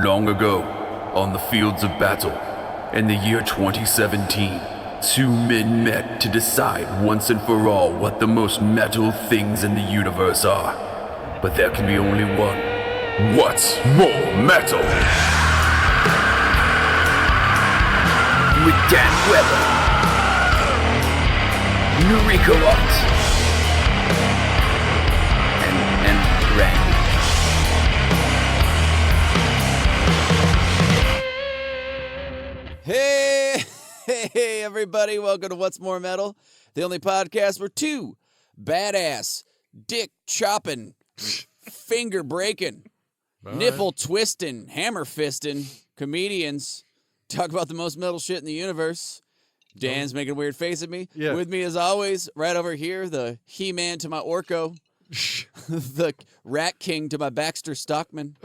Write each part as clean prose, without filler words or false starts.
Long ago, on the fields of battle, in the year 2017, two men met to decide once and for all what the most metal things in the universe are. But there can be only one. What's more metal? With Dan Weber, Nariko and Randy. Hey, everybody. Welcome to What's More Metal, the only podcast where two badass, dick-chopping, finger-breaking, nipple-twisting, hammer-fisting comedians talk about the most metal shit in the universe. Dan's making a weird face at me. Yeah. With me, as always, right over here, the He-Man to my Orko, the Rat King to my Baxter Stockman,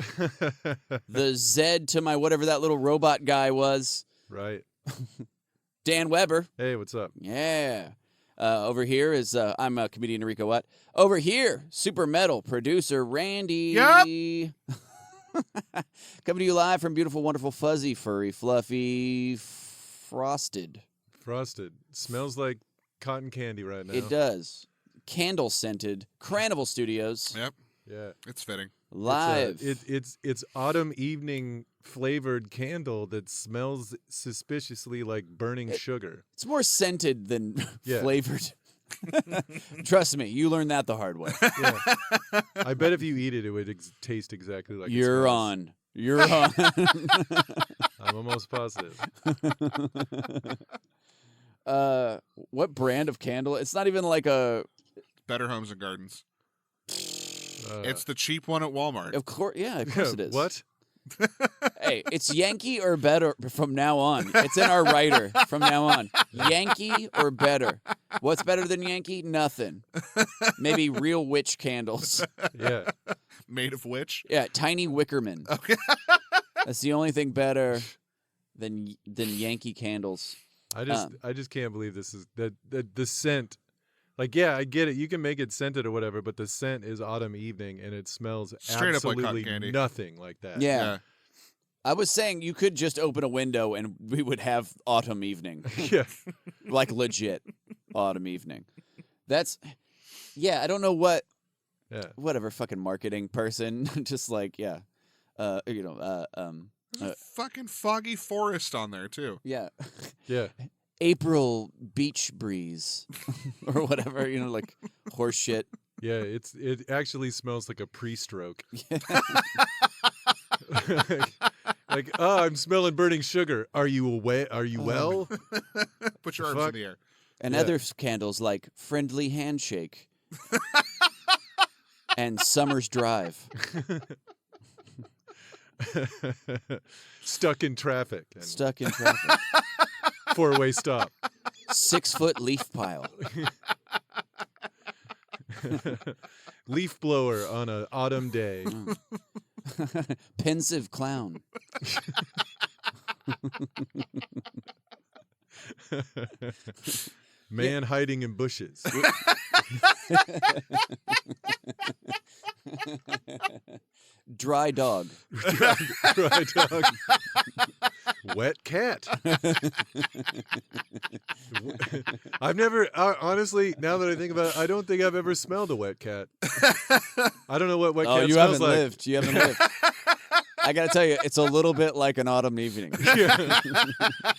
the Zed to my whatever that little robot guy was. Right. Dan Weber. Hey, what's up? Yeah. Over here is, I'm a comedian, Nariko What? Over here, super metal producer, Randy. Yep. Coming to you live from beautiful, wonderful, fuzzy, furry, fluffy, frosted. Frosted. Smells like cotton candy right now. It does. Candle scented. Cranival Studios. Yep, Yeah. it's fitting. Live. It's autumn evening flavored candle that smells suspiciously like burning sugar. It's more scented than Yeah. flavored. Trust me, you learned that the hard way. Yeah. I bet if you eat it, it would taste exactly like You're it on. You're on. I'm almost positive. What brand of candle? It's not even like a. Better Homes and Gardens. Uh, It's the cheap one at Walmart. Of course, yeah, of course it is. What? Hey, it's Yankee or better from now on. It's in our writer from now on. Yankee or better. What's better than Yankee? Nothing. Maybe real witch candles. Yeah. Made of which? Yeah, tiny Wickerman. Okay. That's the only thing better than Yankee candles. I just can't believe this is that the scent. Like, yeah, I get it. You can make it scented or whatever, but the scent is autumn evening, and it smells Straight up like absolutely cotton candy. nothing like that. Yeah. I was saying you could just open a window and we would have autumn evening. Yeah. Like legit autumn evening. That's, yeah, I don't know what, Yeah. whatever fucking marketing person, just like, yeah, There's a fucking foggy forest on there, too. yeah, Yeah. April beach breeze or whatever, like horse shit. Yeah, it actually smells like a pre-stroke. like, oh, I'm smelling burning sugar. Are you away? Are you well? Put your arms Fuck. in the air. And Yeah. other candles like friendly handshake and summer's drive. Stuck in traffic. And Stuck in traffic. 4-way stop. 6-foot leaf pile. Leaf blower on an autumn day. Pensive clown. Man hiding in bushes. Dry dog. Dry dog. Wet cat. I've never, honestly, now that I think about it, I don't think I've ever smelled a wet cat. I don't know what wet Oh, cat you smells haven't like. lived. You haven't lived. I gotta tell you, it's a little bit like an autumn evening. Yeah.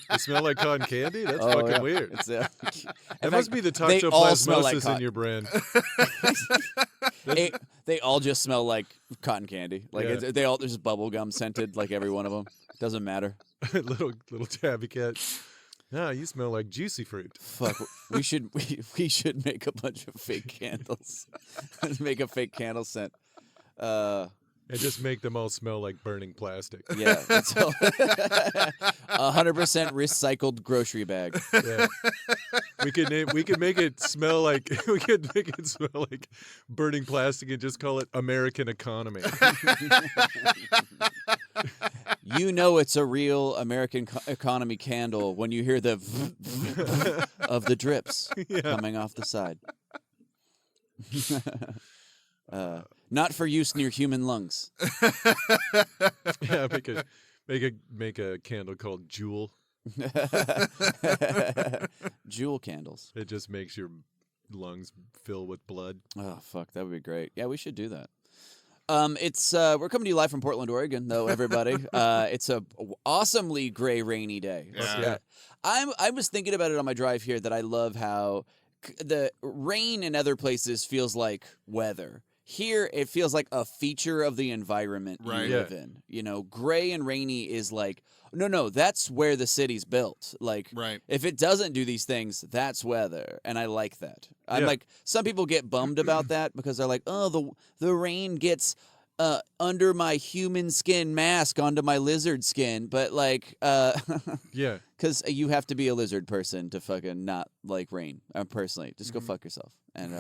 They smell like cotton candy? That's Oh, fucking yeah. weird. It's, That must be the they all smell like toxoplasmosis in cotton. your brain. They all just smell like cotton candy. Like Yeah. they all there's bubble gum scented, like every one of them. Doesn't matter. little tabby cat. No, you smell like juicy fruit. Fuck, we should make a bunch of fake candles. Make a fake candle scent. And just make them all smell like burning plastic. Yeah, it's all 100% recycled grocery bag. Yeah. We could make it smell like burning plastic and just call it American economy. You know it's a real American economy candle when you hear the of the drips coming off the side. Not for use near human lungs. Yeah, make a candle called Jewel. Jewel candles. It just makes your lungs fill with blood. Oh fuck, that would be great. Yeah, we should do that. It's we're coming to you live from Portland, Oregon, though, everybody. It's a awesomely gray, rainy day. Yeah. I was thinking about it on my drive here that I love how the rain in other places feels like weather. Here, it feels like a feature of the environment you live in. You know, gray and rainy is like, no, that's where the city's built. Like, if it doesn't do these things, that's weather, and I like that. I'm like, some people get bummed about that because they're like, oh, the rain gets under my human skin mask onto my lizard skin, but like, yeah, because you have to be a lizard person to fucking not like rain. Personally, just go fuck yourself and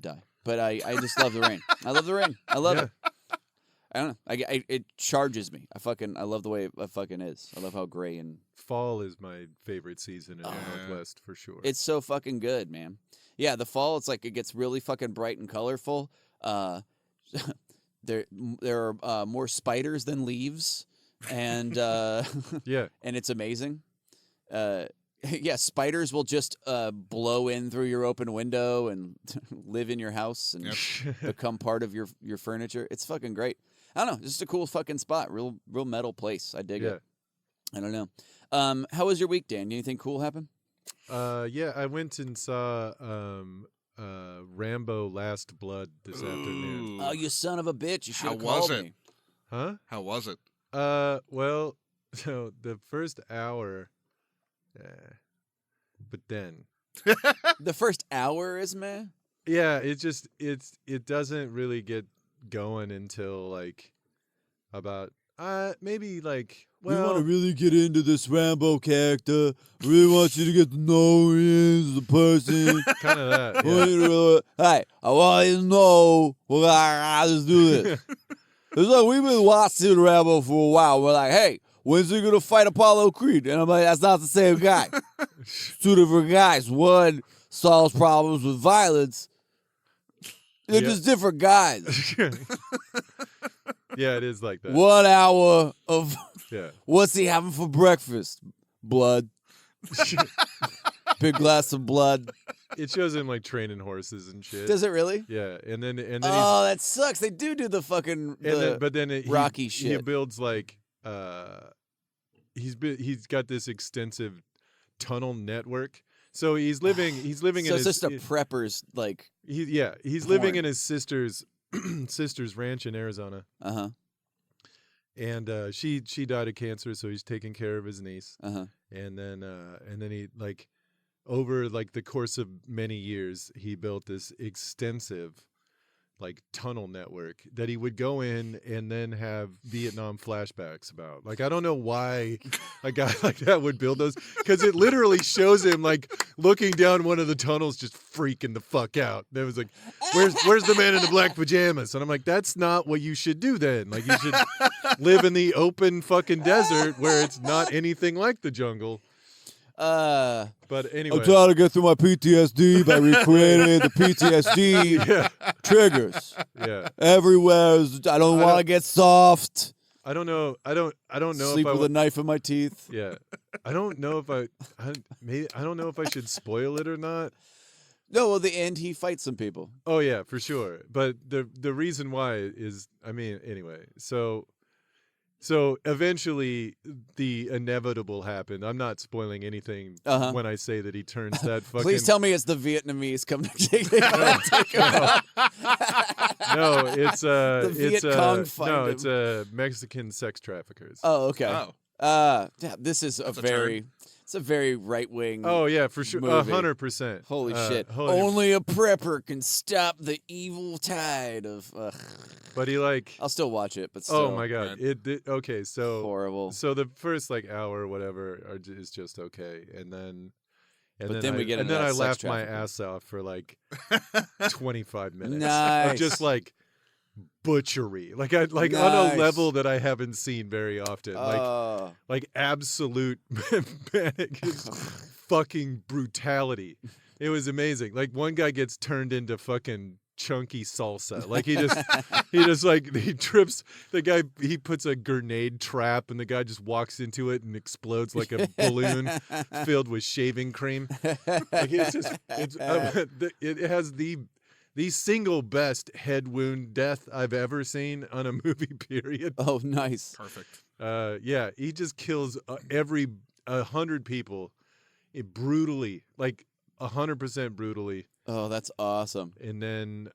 die. But I just love the rain. I love the rain. I love it. I don't know. It charges me. I love the way it fucking is. I love how gray and fall is my favorite season in the Northwest for sure. It's so fucking good, man. Yeah, the fall. It's like it gets really fucking bright and colorful. There are more spiders than leaves, and and it's amazing. Yeah, spiders will just blow in through your open window and live in your house and become part of your furniture. It's fucking great. I don't know, just a cool fucking spot. Real metal place. I dig it. I don't know. How was your week, Dan? Anything cool happen? Yeah, I went and saw Rambo: Last Blood this afternoon. Oh, you son of a bitch! You should have called me. Huh? How was it? Well, so the first hour. But then the first hour is meh. Yeah, it doesn't really get going until like about maybe like we want to really get into this Rambo character. Really want you to get to know who he is as a person. Kind of that. Yeah. Hey, I want you to know. Let's do this. It's like we've been watching Rambo for a while. We're like, hey, when's he gonna fight Apollo Creed? And I'm like, that's not the same guy. Two different guys. One solves problems with violence. They're just different guys. Yeah, it is like that. 1 hour of what's he having for breakfast? Blood. Big glass of blood. It shows him like training horses and shit. Does it really? Yeah, and then oh, that sucks. They do the fucking Rocky shit. He builds like he's got this extensive tunnel network. So he's living in it's his just a prepper's like he's living in his sister's ranch in Arizona. Uh-huh. And she died of cancer, so he's taking care of his niece. Uh-huh. And then he like over like the course of many years he built this extensive like tunnel network that he would go in and then have Vietnam flashbacks about. Like, I don't know why a guy like that would build those, because it literally shows him like looking down one of the tunnels just freaking the fuck out. That was like, where's the man in the black pajamas? And I'm like, that's not what you should do then. Like, you should live in the open fucking desert where it's not anything like the jungle. But anyway, I'm trying to get through my PTSD by recreating the PTSD triggers. Yeah, everywhere. I don't want to get soft. I don't know. I don't know. Sleep if with a knife in my teeth. Yeah, I don't know if I don't know if I should spoil it or not. No, well, the end he fights some people. Oh yeah, for sure. But the reason why is, I mean, anyway, So eventually, the inevitable happened. I'm not spoiling anything when I say that he turns that fucking. Please tell me it's the Vietnamese coming to take him out. No, it's the Viet Cong find him. It's Mexican sex traffickers. Oh, okay. Oh. Yeah, this is a very right wing. Oh yeah, for sure, 100%. Holy shit! Only a prepper can stop the evil tide of. But he like. I'll still watch it, but still. Oh my god! Okay, so horrible. So the first like hour or whatever is just okay, and then I laughed my ass off for like 25 minutes nice. of just like butchery, like on a level that I haven't seen very often, like absolute fucking brutality. It was amazing. Like one guy gets turned into fucking chunky salsa. Like he trips the guy. He puts a grenade trap, and the guy just walks into it and explodes like a balloon filled with shaving cream. Like it has the single best head wound death I've ever seen on a movie. Period. Oh, nice. Perfect. Yeah, he just kills 100 people, brutally, like 100% brutally. Oh, that's awesome. And then,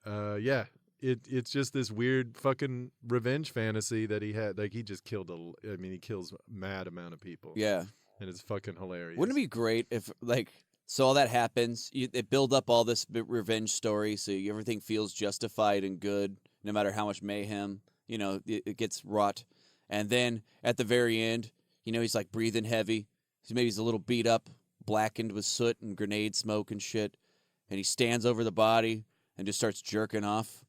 it's just this weird fucking revenge fantasy that he had. Like, he just killed he kills a mad amount of people. Yeah. And it's fucking hilarious. Wouldn't it be great if, like, so all that happens, they build up all this revenge story, so everything feels justified and good, no matter how much mayhem, it gets wrought. And then at the very end, he's like breathing heavy. Maybe he's a little beat up, blackened with soot and grenade smoke and shit. And he stands over the body and just starts jerking off.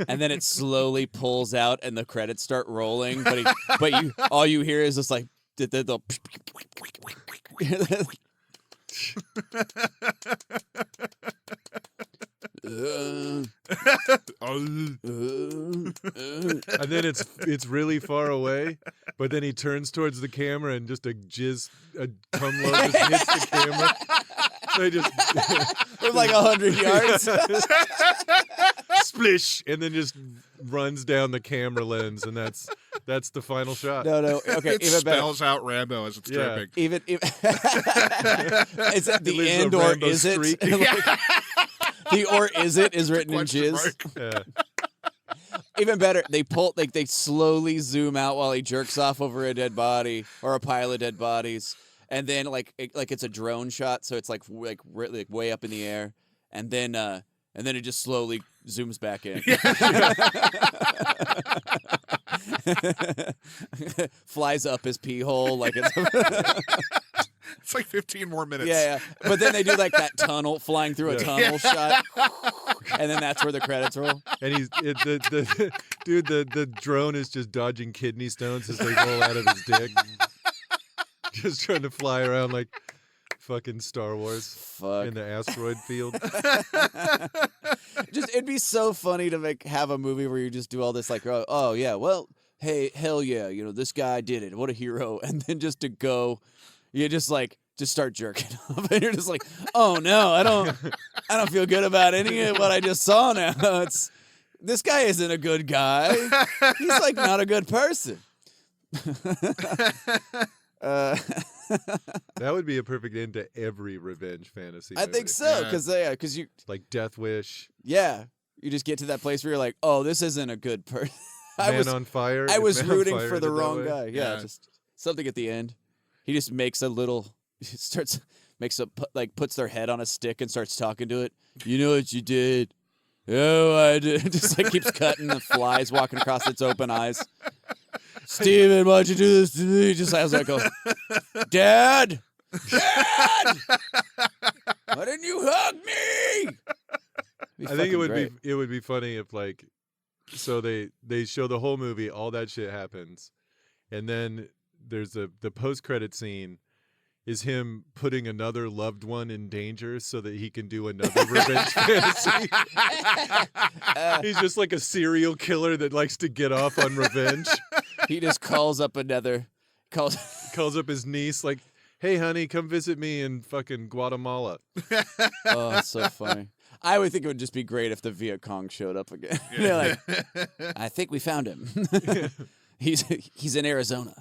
And then it slowly pulls out and the credits start rolling. But all you hear is just like the and then it's really far away, but then he turns towards the camera and just a cum load just hits the camera. They just with like 100 yards. Splish, and then just runs down the camera lens, and that's the final shot. No, okay. It spells out Rambo as it's dripping. Even is that the end or Rambo is streak. it? The or is it is written in jizz. Yeah. Even better, they slowly zoom out while he jerks off over a dead body or a pile of dead bodies, and then like it's a drone shot, so it's like way up in the air, and then it just slowly zooms back in. Flies up his pee hole like it's. It's like 15 more minutes. Yeah. But then they do like that tunnel, flying through a tunnel shot, and then that's where the credits roll. And the drone is just dodging kidney stones as they roll out of his dick, just trying to fly around like fucking Star Wars in the asteroid field. It'd be so funny to have a movie where you just do all this like, oh yeah, well, hey, hell yeah, this guy did it. What a hero. And then just to go. You just start jerking off, and you're just like, oh no, I don't feel good about any of what I just saw now. This guy isn't a good guy. He's like not a good person. That would be a perfect end to every revenge fantasy movie. I think so, because you like Death Wish. Yeah, you just get to that place where you're like, oh, this isn't a good person. On Fire. I was rooting for the that wrong way. guy. Yeah, just something at the end. He just makes puts their head on a stick and starts talking to it. You know what you did? Oh, I did. Just like keeps cutting the flies walking across its open eyes. Steven, why'd you do this to me? Just as I go, Dad, why didn't you hug me? I think it would be funny if so they show the whole movie, all that shit happens, and then there's the post-credit scene is him putting another loved one in danger so that he can do another revenge fantasy. He's just like a serial killer that likes to get off on revenge. He just calls up calls up his niece like, hey honey, come visit me in fucking Guatemala. Oh, that's so funny. I would think it would just be great if the Viet Cong showed up again. They're like, I think we found him. He's in Arizona.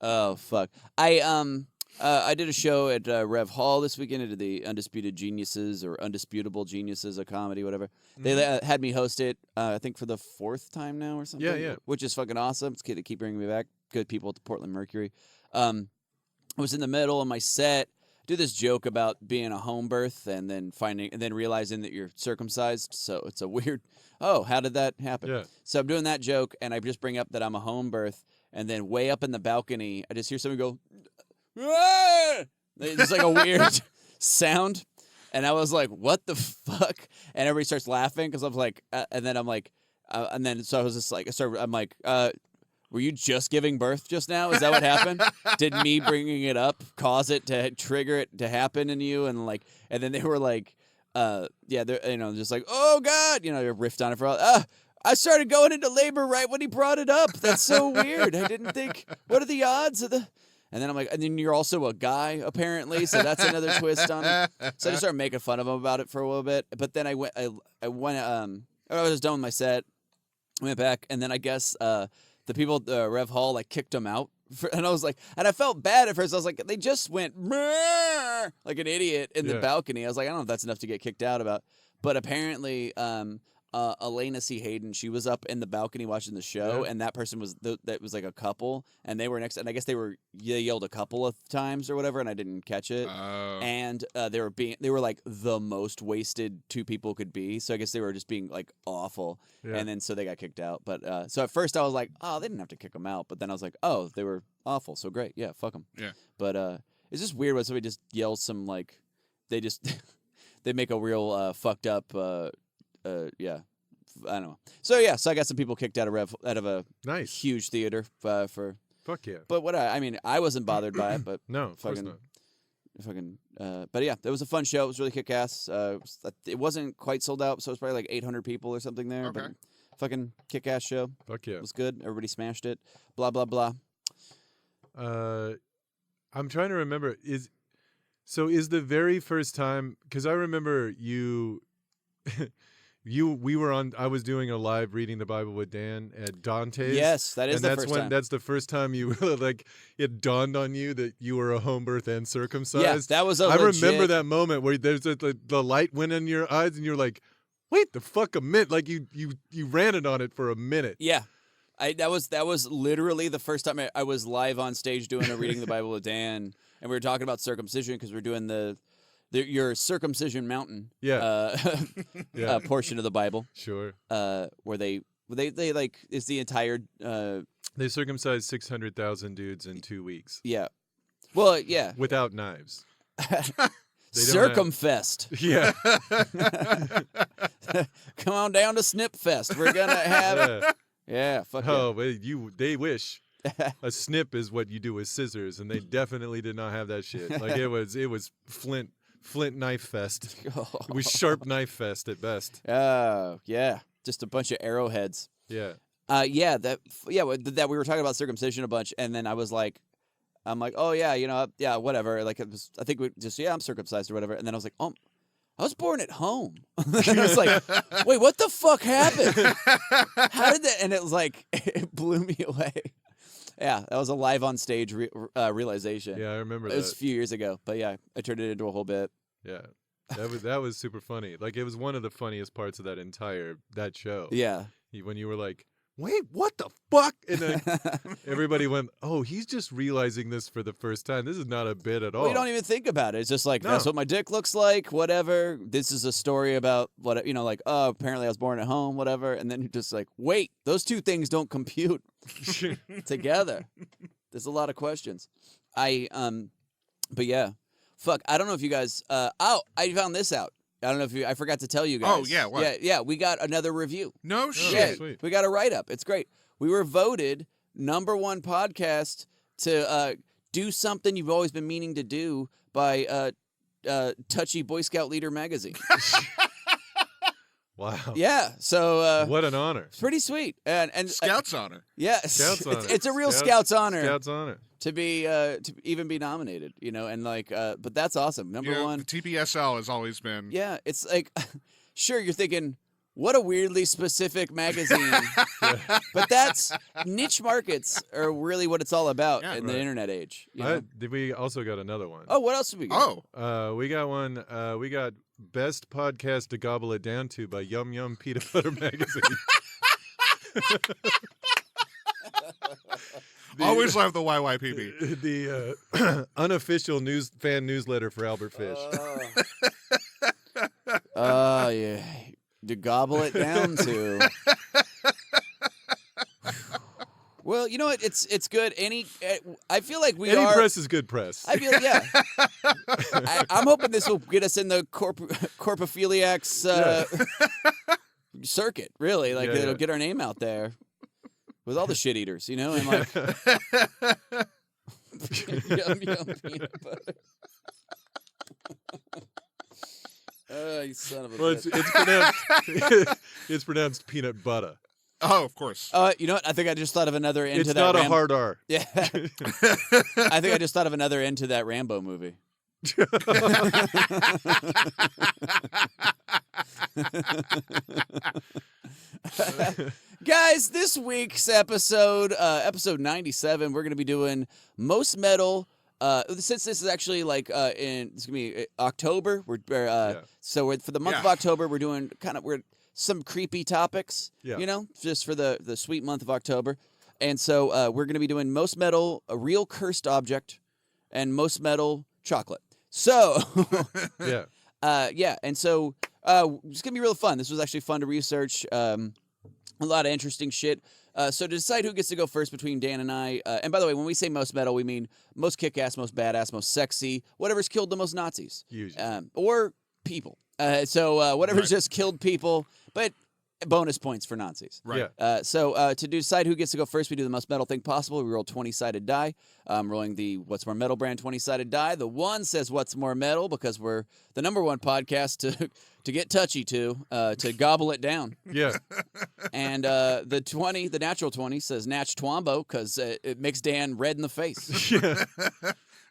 Oh fuck! I did a show at Rev Hall this weekend. I did the Undisputed Geniuses or Undisputable Geniuses, a comedy, whatever. They had me host it. I think for the 4th time now or something. Yeah. Which is fucking awesome. It's good to keep bringing me back. Good people at the Portland Mercury. I was in the middle of my set. Do this joke about being a home birth and then realizing that you're circumcised. So it's a weird. Oh, how did that happen? Yeah. So I'm doing that joke, and I just bring up that I'm a home birth, and then way up in the balcony, I just hear somebody go, "Ah!" It's like a weird sound, and I was like, "What the fuck?" And everybody starts laughing because I was like, and then so I was just like, I'm like, were you just giving birth just now? Is that what happened? Did me bringing it up cause it to trigger it to happen in you? And then they were like, yeah, they're just like, oh God, they riffed on it for all. I started going into labor right when he brought it up. That's so weird. I didn't think. What are the odds of the? And then I'm like, and then you're also a guy apparently, so that's another twist on it. So I just started making fun of him about it for a little bit. But then I went. I was done with my set. Went back, and then I guess the people at the Rev Hall like kicked him out. And I was like, and I felt bad at first. I was like, they just went like an idiot in the balcony. I was like, I don't know if that's enough to get kicked out about. But apparently, Elena C. Hayden, she was up in the balcony watching the show, and that person was that was like a couple, and they were next, and I guess they yelled a couple of times or whatever, and I didn't catch it. And they were like the most wasted two people could be, so I guess they were just being like awful, and then so they got kicked out. But so at first I was like, oh, they didn't have to kick them out, but then I was like, oh, they were awful, so great, yeah, fuck them. Yeah. But it's just weird when somebody just yells some like they just they make a real fucked up. Yeah, I don't know. So yeah, so I got some people kicked out of a nice huge theater for. Fuck yeah. But what I mean, I wasn't bothered by it, but no, of course not. Fucking. But yeah, it was a fun show. It was really kick ass. It wasn't quite sold out, so it was probably like 800 people or something there. Okay. But fucking kick ass show. Fuck yeah. It was good. Everybody smashed it. Blah blah blah. I'm trying to remember. Is the very first time, because I remember you I was doing a live reading the Bible with Dan at Dante's. Yes, that is the first time. That's the first time you like it dawned on you that you were a home birth and circumcised. Yeah, that was I remember that moment where there's the light went in your eyes and you're like, wait the fuck a minute, like you ranted on it for a minute. Yeah. That was literally the first time I was live on stage doing a reading the Bible with Dan, and we were talking about circumcision because we're doing your circumcision mountain portion of the Bible. Sure. Where they like is the entire they circumcised 600,000 dudes in 2 weeks. Yeah. Well, yeah. Without knives. Circumfest. Yeah. Come on down to Snipfest. We're gonna have yeah, fuck they wish. A snip is what you do with scissors, and they definitely did not have that shit. Like it was Flint knife fest. It was sharp knife fest at best. Oh, yeah. Just a bunch of arrowheads. Yeah. That we were talking about circumcision a bunch, and then I'm like, oh yeah, whatever. Like I think I'm circumcised or whatever. And then I was like, oh, I was born at home. And I was like, wait, what the fuck happened? How did that? And it was like, it blew me away. Yeah, that was a live on stage realization. Yeah, I remember that. It was a few years ago, but yeah, I turned it into a whole bit. Yeah, that was super funny. Like it was one of the funniest parts of that show. Yeah, when you were like, wait, what the fuck? And then everybody went, oh, he's just realizing this for the first time. This is not a bit at all. Well, you don't even think about it. It's just like, that's what my dick looks like, whatever. This is a story about what, like, oh, apparently I was born at home, whatever. And then you're just like, wait, those two things don't compute together. There's a lot of questions. But yeah, fuck, I don't know if you guys, I found this out. I don't know if I forgot to tell you guys. Oh, yeah, what? Yeah, we got another review. No shit. Yeah, sweet. We got a write-up. It's great. We were voted #1 podcast to do something you've always been meaning to do by Touchy Boy Scout Leader magazine. Wow. Yeah, so what an honor. it's pretty sweet. And Scouts honor. Yeah, Scouts honor. It's a real Scouts honor. Scouts honor. To be to even be nominated, and like but that's awesome. Number one. The TPSL has always been. Yeah, it's like sure you're thinking what a weirdly specific magazine. But that's niche markets are really what it's all about in the internet age. We also got another one. Oh, what else did we get? We got one. We got Best Podcast to Gobble It Down To by Yum Yum Peanut Butter Magazine. Always love the YYPB. The unofficial fan newsletter for Albert Fish. Yeah. To gobble it down to. Well, you know what? It's good. I feel like Any press is good press. I feel I'm hoping this will get us in the corpophiliacs circuit. Really, like it'll get our name out there with all the shit eaters, and like yum peanut butter. You son of a Well, bitch. it's pronounced it's pronounced peanut butter. Oh, of course. You know what? I think I just thought of another end It's to that. not a hard R. Yeah. I think I just thought of another end to that Rambo movie. Guys, this week's episode, episode 97, we're going to be doing most metal. Since this is actually like it's gonna be October, so for the month of October, we're doing some creepy topics. Yeah. You know, just for the sweet month of October, and so we're gonna be doing most metal, a real cursed object, and most metal chocolate. So, Yeah. and so it's gonna be real fun. This was actually fun to research. A lot of interesting shit. So to decide who gets to go first between Dan and I, and by the way, when we say most metal, we mean most kick-ass, most badass, most sexy, whatever's killed the most Nazis. Usually. Or people. So whatever's just killed people, but bonus points for Nazis. Right. Yeah. So to decide who gets to go first, we do the most metal thing possible. We roll 20-sided die. Rolling the What's More Metal brand 20-sided die. The 1 says What's More Metal because we're the #1 podcast to get touchy to gobble it down. Yeah. And the 20, the natural 20, says Natch Twombo because it makes Dan red in the face. Yeah.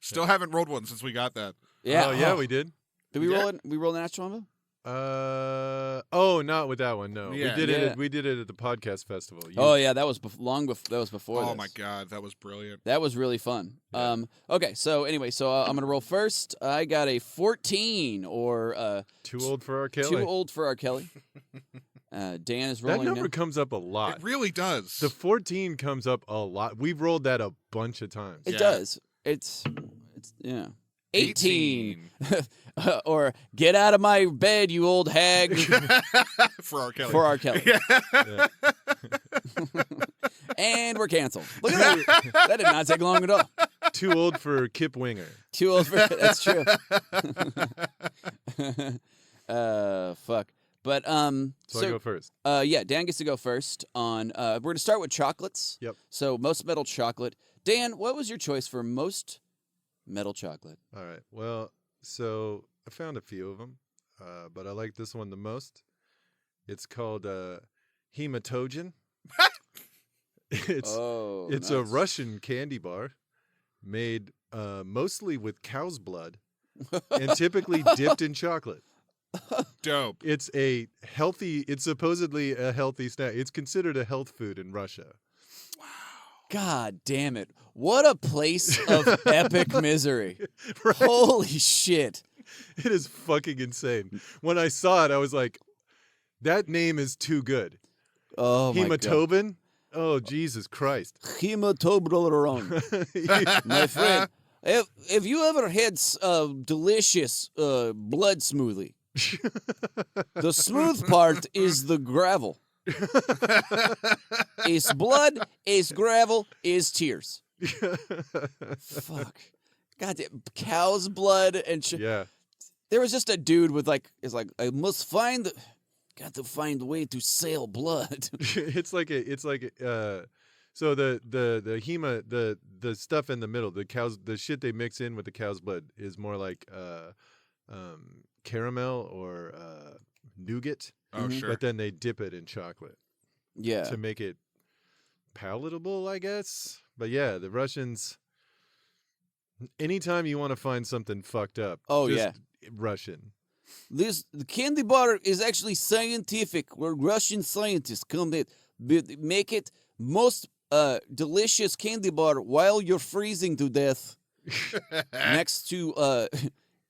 Still haven't rolled one since we got that. Yeah. Oh, yeah, we did. Did we roll it? We rolled Natch Twombo? Not with that one. No, Yeah. We did it at the podcast festival. That was that was before. Oh this. my god, that was brilliant. That was really fun. Yeah. Okay, so anyway, I'm gonna roll first. I got a 14, or Too old for R. Kelly. too old for R. Kelly. Dan is That rolling number now. comes up a lot. It really does. The 14 comes up a lot. We've rolled that a bunch of times. It Yeah. does. It's 18. Or get out of my bed, you old hag. For R. Kelly. For R. Kelly. Yeah. And we're canceled. Look at that. That did not take long at all. Too old for Kip Winger. Too old for that's true. Fuck. But So I go first. Dan gets to go first on we're gonna start with chocolates. Yep. So most metal chocolate. Dan, what was your choice for most metal chocolate? All right. Well, so I found a few of them, but I like this one the most. It's called Hematogen. It's a nice. Russian candy bar made mostly with cow's blood and typically dipped in chocolate. Dope. It's supposedly a healthy snack. It's considered a health food in Russia. God damn it. What a place of epic misery. Right? Holy shit. It is fucking insane. When I saw it, I was like, that name is too good. Oh my god. Hematobin? Oh, Jesus Christ. Hematobin. My friend, have you ever had delicious blood smoothie? The smooth part is the gravel. Is blood, is gravel, is tears. Fuck. God damn, cow's blood and shit. Yeah. There was just a dude with got to find a way to sell blood. So the stuff in the middle, the shit they mix in with the cow's blood is more like caramel or nougat. Oh, Mhm. sure. But then they dip it in chocolate Yeah. to make it palatable, I guess. But yeah, the Russians, anytime you want to find something fucked up, just Russian. The candy bar is actually scientific. Where Russian scientists come in, make it most delicious candy bar while you're freezing to death next to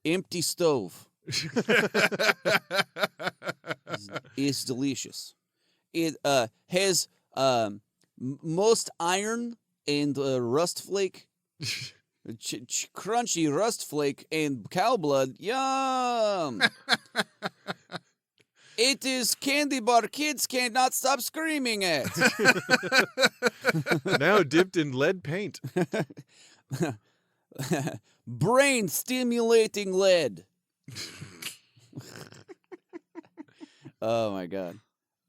empty stove. It's delicious. It has most iron and rust flake. Crunchy rust flake and cow blood. Yum! It is candy bar kids cannot stop screaming at. Now dipped in lead paint. Brain stimulating lead. Oh my god.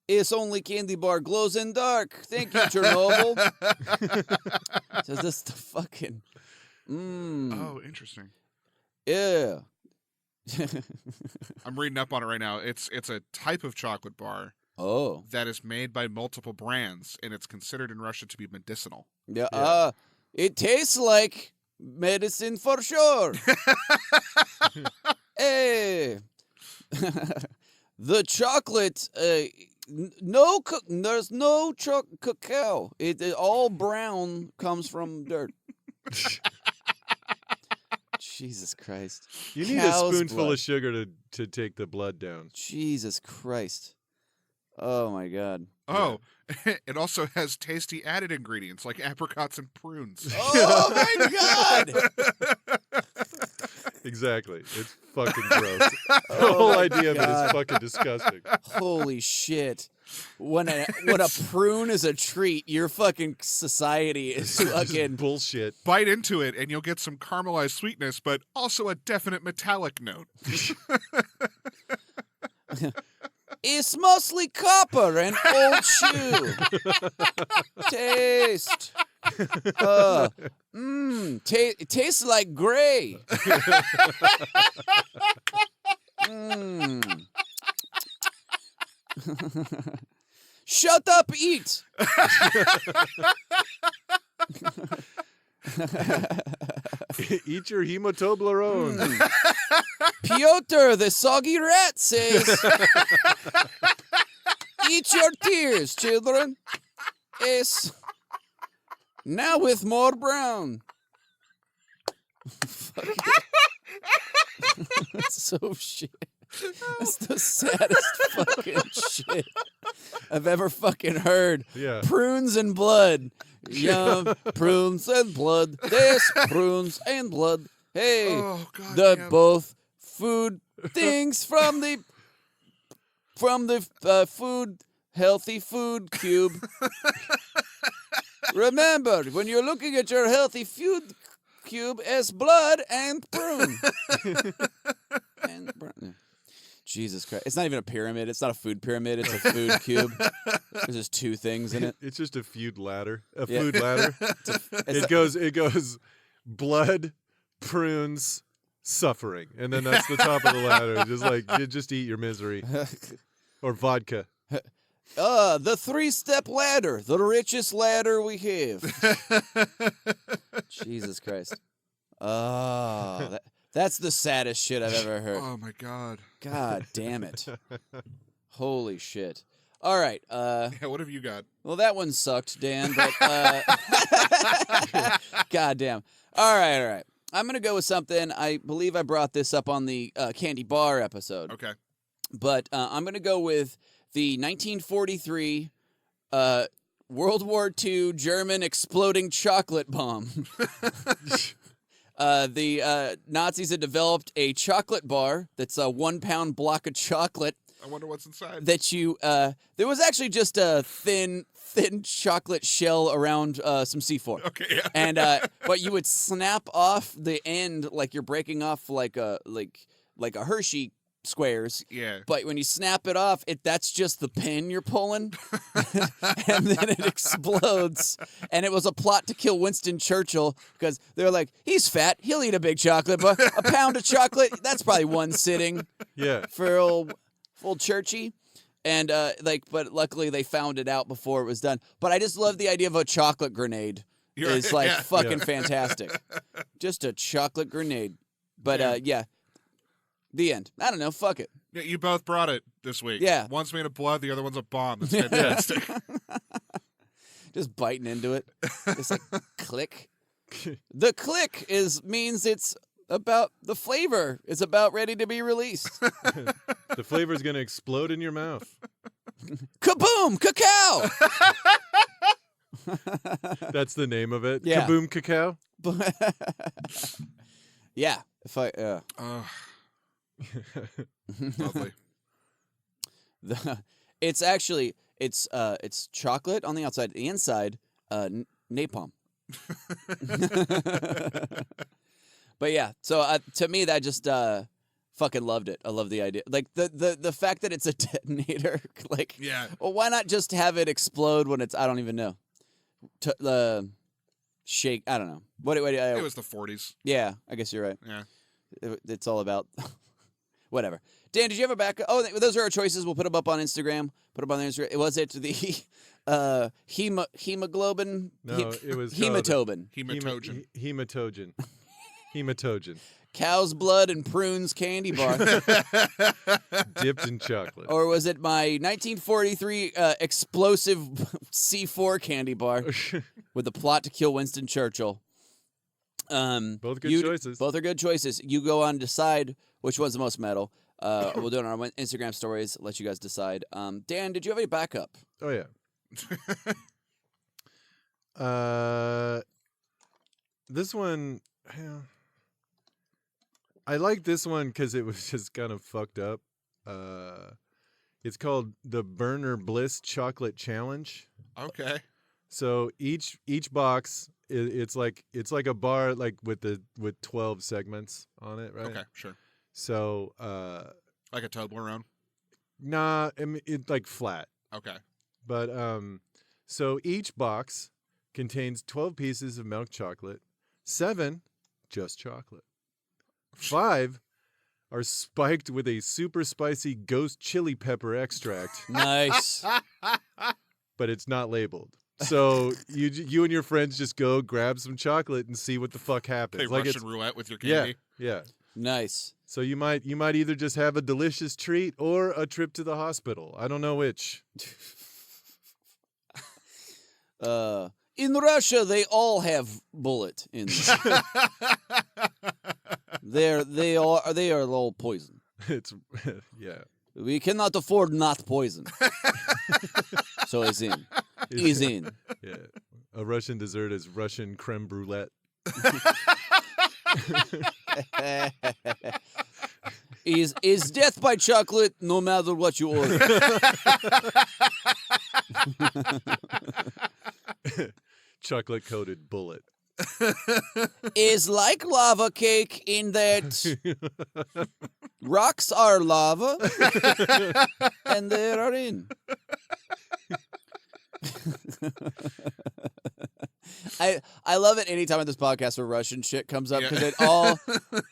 It's only candy bar glows in dark. Thank you, Chernobyl. So this the fucking Oh, interesting. yeah. I'm reading up on it right now. It's a type of chocolate bar Oh. that is made by multiple brands, and it's considered in Russia to be medicinal. Yeah. Yeah. It tastes like medicine for sure. Hey. The chocolate, there's no cacao. It all brown comes from dirt. Jesus Christ. You need Cow's a spoonful blood. of sugar to take the blood down. Jesus Christ. Oh my God. Oh, it also has tasty added ingredients like apricots and prunes. Oh my God. Exactly. It's fucking gross. The whole idea of it is fucking disgusting. Holy shit. When a prune is a treat, your fucking society is Just fucking bullshit. Bite into it, and you'll get some caramelized sweetness, but also a definite metallic note. It's mostly copper and old shoe. Taste. It tastes like gray. Shut up, eat. Eat your Hemotoblerone. Piotr, the soggy rat, says, eat your tears, children. Yes. Now with more brown. Fuck it. That's so shit. That's the saddest fucking shit I've ever fucking heard. Yeah. Prunes and blood. Yum, prunes and blood. This prunes and blood. Hey, Oh, God. the both food things from the food healthy food cube. Remember, when you're looking at your healthy food cube, as blood and prune. And prune. Jesus Christ. It's not even a pyramid. It's not a food pyramid. It's a food cube. There's just two things in it. It's just a food ladder. Yeah. Food ladder. It goes blood, prunes, suffering. And then that's the top of the ladder. Just like just eat your misery. Or vodka. The 3-step ladder. The richest ladder we have. Jesus Christ. Oh, that's the saddest shit I've ever heard. Oh, my God. God damn it. Holy shit. All right. Yeah, what have you got? Well, that one sucked, Dan, but God damn. All right. I'm going to go with something. I believe I brought this up on the candy bar episode. Okay. But I'm going to go with the 1943 World War II German exploding chocolate bomb. The Nazis had developed a chocolate bar that's a 1-pound block of chocolate I wonder what's inside. that you there was actually just a thin chocolate shell around some C4. Okay, yeah. And but you would snap off the end like you're breaking off like a Hershey squares. Yeah. But when you snap it off, that's just the pin you're pulling. And then it explodes. And it was a plot to kill Winston Churchill because they're like, he's fat, he'll eat a big chocolate, but a pound of chocolate, that's probably one sitting Yeah. for old Churchy. And but luckily they found it out before it was done. But I just love the idea of a chocolate grenade. You're It's right, like yeah. fucking fantastic. Just a chocolate grenade. But yeah. The end. I don't know. Fuck it. Yeah, you both brought it this week. Yeah. One's made of blood, the other one's a bomb. That's fantastic. Just biting into it. It's like click. The click means it's about the flavor. It's about ready to be released. The flavor's going to explode in your mouth. Kaboom! Cacao! That's the name of it. Yeah. Kaboom cacao. Yeah. If I Lovely. it's chocolate on the outside. The inside, napalm. But yeah, so to me that just fucking loved it. I love the idea, like the fact that it's a detonator. Like, Yeah. well, why not just have it explode when it's? I don't even know. Shake. I don't know. What? It was the 40s. Yeah, I guess you're right. Yeah. It's all about Whatever. Dan, did you have a backup? Oh, those are our choices. We'll put them up on Instagram. Put them on the Instagram. Was it the hemoglobin? No, it was hematobin. Hematogen. Hematogen. Hematogen. Cow's blood and prunes candy bar. Dipped in chocolate. Or was it my 1943 explosive C4 candy bar with the plot to kill Winston Churchill? Both good choices. Both are good choices. You go on and decide which one's the most metal. We'll do it on our Instagram stories. Let you guys decide. Dan, did you have any backup? Oh, yeah. This one, I like this one because it was just kind of fucked up. It's called the Burner Bliss Chocolate Challenge. Okay. So each box, it's like a bar like with 12 segments on it, right? Okay, sure. So Like a Toblerone? nah, I mean, it's like flat. Okay. But so each box contains 12 pieces of milk chocolate, 7 just chocolate, 5 are spiked with a super spicy ghost chili pepper extract, Nice. but it's not labeled. So you and your friends just go grab some chocolate and see what the fuck happens. Play Like Russian roulette with your candy? yeah. Nice. So you might either just have a delicious treat or a trip to the hospital. I don't know which. In Russia, they all have bullet in them. they are all poison. It's yeah. We cannot afford not poison. So it's in. He's in. Yeah. A Russian dessert is Russian creme brulee. Is death by chocolate no matter what you order. Chocolate coated bullet. Is like lava cake in that rocks are lava and they are in. I love it anytime on this podcast where Russian shit comes up because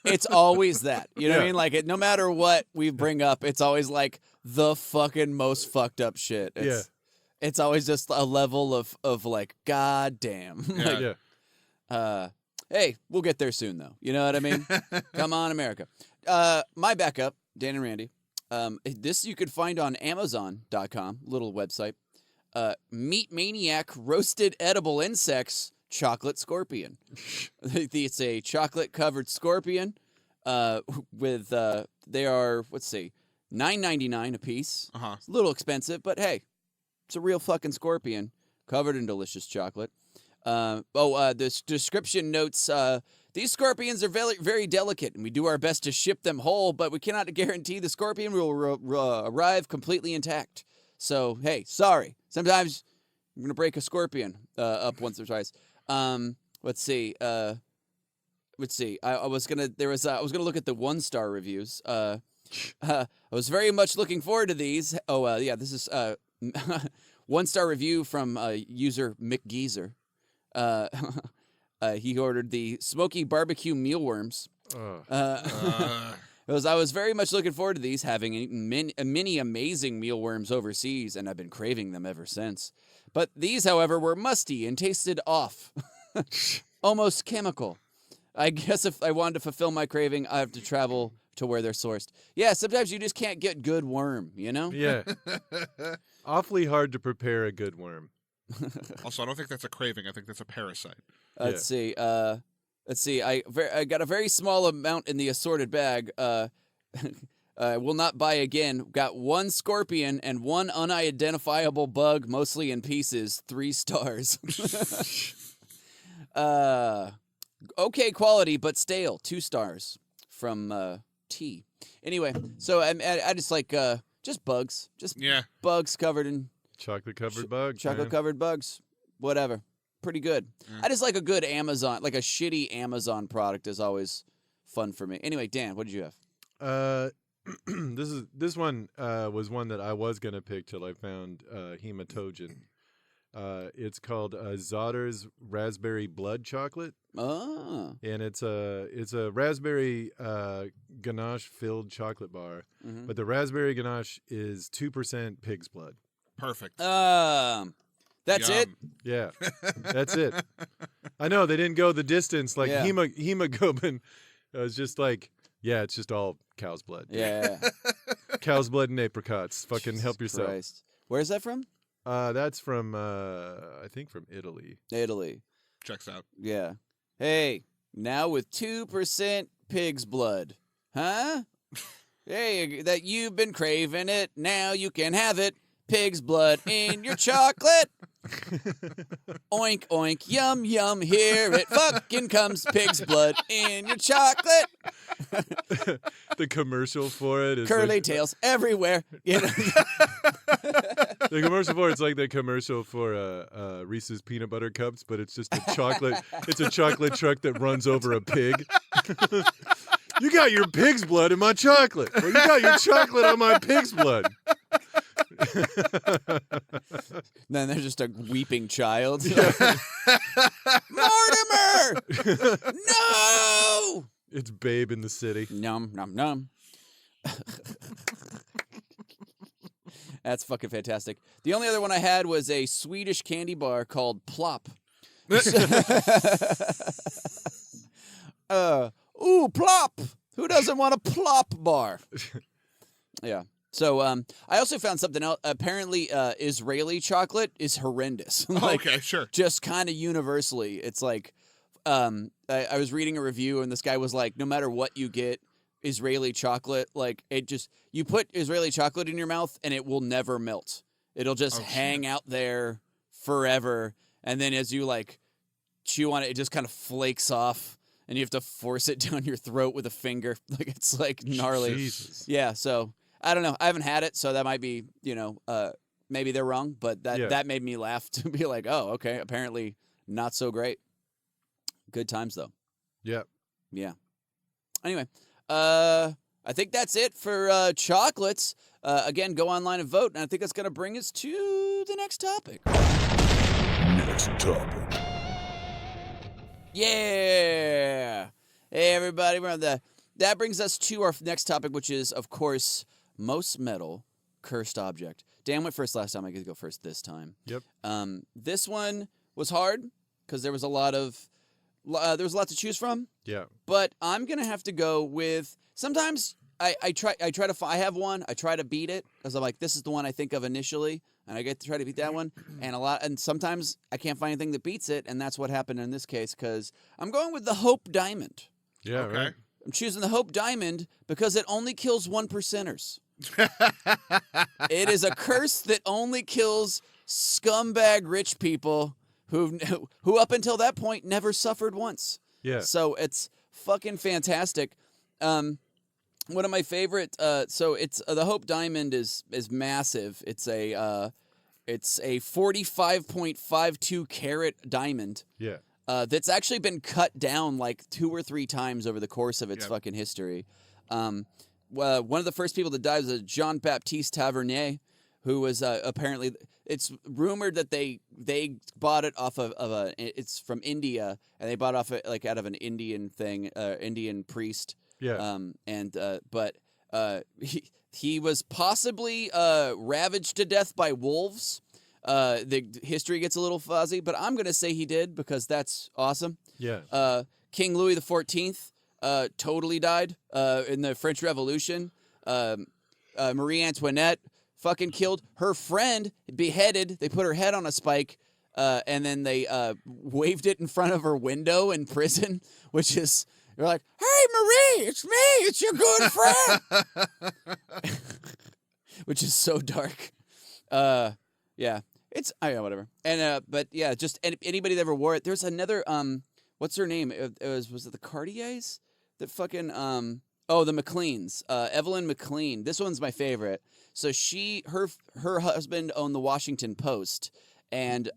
it's always that. You know what I mean? Like no matter what we bring up, it's always like the fucking most fucked up shit. It's always just a level of like, God damn. Yeah. Hey, we'll get there soon though. You know what I mean? Come on, America. My backup, Dan and Randy. This you could find on Amazon.com, little website. Meat Maniac Roasted Edible Insects Chocolate Scorpion. It's a chocolate covered scorpion with they are, let's see, $9.99 a piece. It's a little expensive, but hey, it's a real fucking scorpion covered in delicious chocolate. This description notes these scorpions are very, very delicate, and we do our best to ship them whole, but we cannot guarantee the scorpion will arrive completely intact. So, hey, sorry. Sometimes I'm going to break a scorpion up once or twice. Let's see. I was going to look at the 1-star reviews. I was very much looking forward to these. This is 1-star review from user McGeezer. He ordered the smoky barbecue mealworms. I was very much looking forward to these, having many amazing mealworms overseas, and I've been craving them ever since. But these, however, were musty and tasted off. Almost chemical. I guess if I wanted to fulfill my craving, I have to travel to where they're sourced. Yeah, sometimes you just can't get good worm, you know? Yeah. Awfully hard to prepare a good worm. Also, I don't think that's a craving. I think that's a parasite. Let's see. I got a very small amount in the assorted bag. Will not buy again. Got 1 scorpion and 1 unidentifiable bug, mostly in pieces. 3 stars. Okay quality, but stale. 2 stars from T. Anyway, so I just like just bugs. Just bugs covered in chocolate covered bugs. Chocolate covered bugs. Whatever. Pretty good. I just like a good Amazon, like a shitty Amazon product is always fun for me. Anyway, Dan, what did you have? This one was one that I was gonna pick till I found Hematogen. It's called Zotter's Raspberry Blood Chocolate. Oh. And it's a raspberry ganache filled chocolate bar, Mm-hmm. but the raspberry ganache is 2% pig's blood. Perfect. That's it? Yeah, that's it. I know they didn't go the distance like Yeah. hemoglobin. It was just like, yeah, it's just all cow's blood. Yeah. Cow's blood and apricots. Fucking help yourself. Christ. Where's that from? That's from I think from Italy. Italy. Checks out. Yeah. Hey, now with 2% pig's blood. Huh? Hey, that you've been craving it. Now you can have it. Pig's blood in your chocolate. Oink, oink, yum, yum. Here it fucking comes. Pig's blood in your chocolate. The commercial for it is Curly like, tails everywhere. You know? the commercial for it's like the commercial for Reese's peanut butter cups, but it's just a chocolate. It's a chocolate truck that runs over a pig. You got your pig's blood in my chocolate. Or you got your chocolate on my pig's blood. Then there's just a weeping child. Mortimer! No! It's Babe in the City. Num, num, num. That's fucking fantastic. The only other one I had was a Swedish candy bar called Plop. Ooh, Plop! Who doesn't want a Plop bar? Yeah. So I also found something else. Apparently, Israeli chocolate is horrendous. Like, Okay, sure. just kind of universally. It's like I was reading a review and this guy was like, no matter what you get, Israeli chocolate, like it just, you put Israeli chocolate in your mouth and it will never melt. It'll just hang out there forever. And then as you like chew on it, it just kind of flakes off and you have to force it down your throat with a finger. Like it's like gnarly. Jesus. Yeah. So I don't know. I haven't had it. So that might be, maybe they're wrong, but that made me laugh to be like, oh, okay. Apparently not so great. Good times though. Yeah. Yeah. Anyway, I think that's it for chocolates. Again, go online and vote, and I think that's going to bring us to the next topic. Next topic. Yeah. Hey, everybody. That brings us to our next topic, which is, of course, most metal cursed object. Dan went first last time. I get to go first this time. Yep. This one was hard because there was a lot to choose from. Yeah. But I'm gonna have to go with. Sometimes I have one. I try to beat it because I'm like, this is the one I think of initially, and I get to try to beat that one. And sometimes I can't find anything that beats it, and that's what happened in this case because I'm going with the Hope Diamond. Yeah. Okay. Right. I'm choosing the Hope Diamond because it only kills 1%ers. It is a curse that only kills scumbag rich people who up until that point never suffered once. Yeah. So it's fucking fantastic. One of my favorite. So it's the Hope Diamond is massive. It's a 45.52 carat diamond. Yeah. That's actually been cut down like 2 or 3 times over the course of its Yep. fucking history. One of the first people to die was Jean Baptiste Tavernier, who was apparently. It's rumored that they bought it off of it's from India, and they bought it off out of an Indian thing, Indian priest. Yeah. But he was possibly ravaged to death by wolves. The history gets a little fuzzy, but I'm gonna say he did because that's awesome. Yeah. King Louis XIV totally died in the French Revolution. Marie Antoinette fucking killed her friend, beheaded. They put her head on a spike, and then they waved it in front of her window in prison, which is, they're like, "Hey, Marie, it's me, it's your good friend," which is so dark. Yeah, it's whatever. And but yeah, just anybody that ever wore it. There's another what's her name? Was it the Cartiers? The fucking the McLeans. Evelyn McLean. This one's my favorite. So her husband owned the Washington Post, and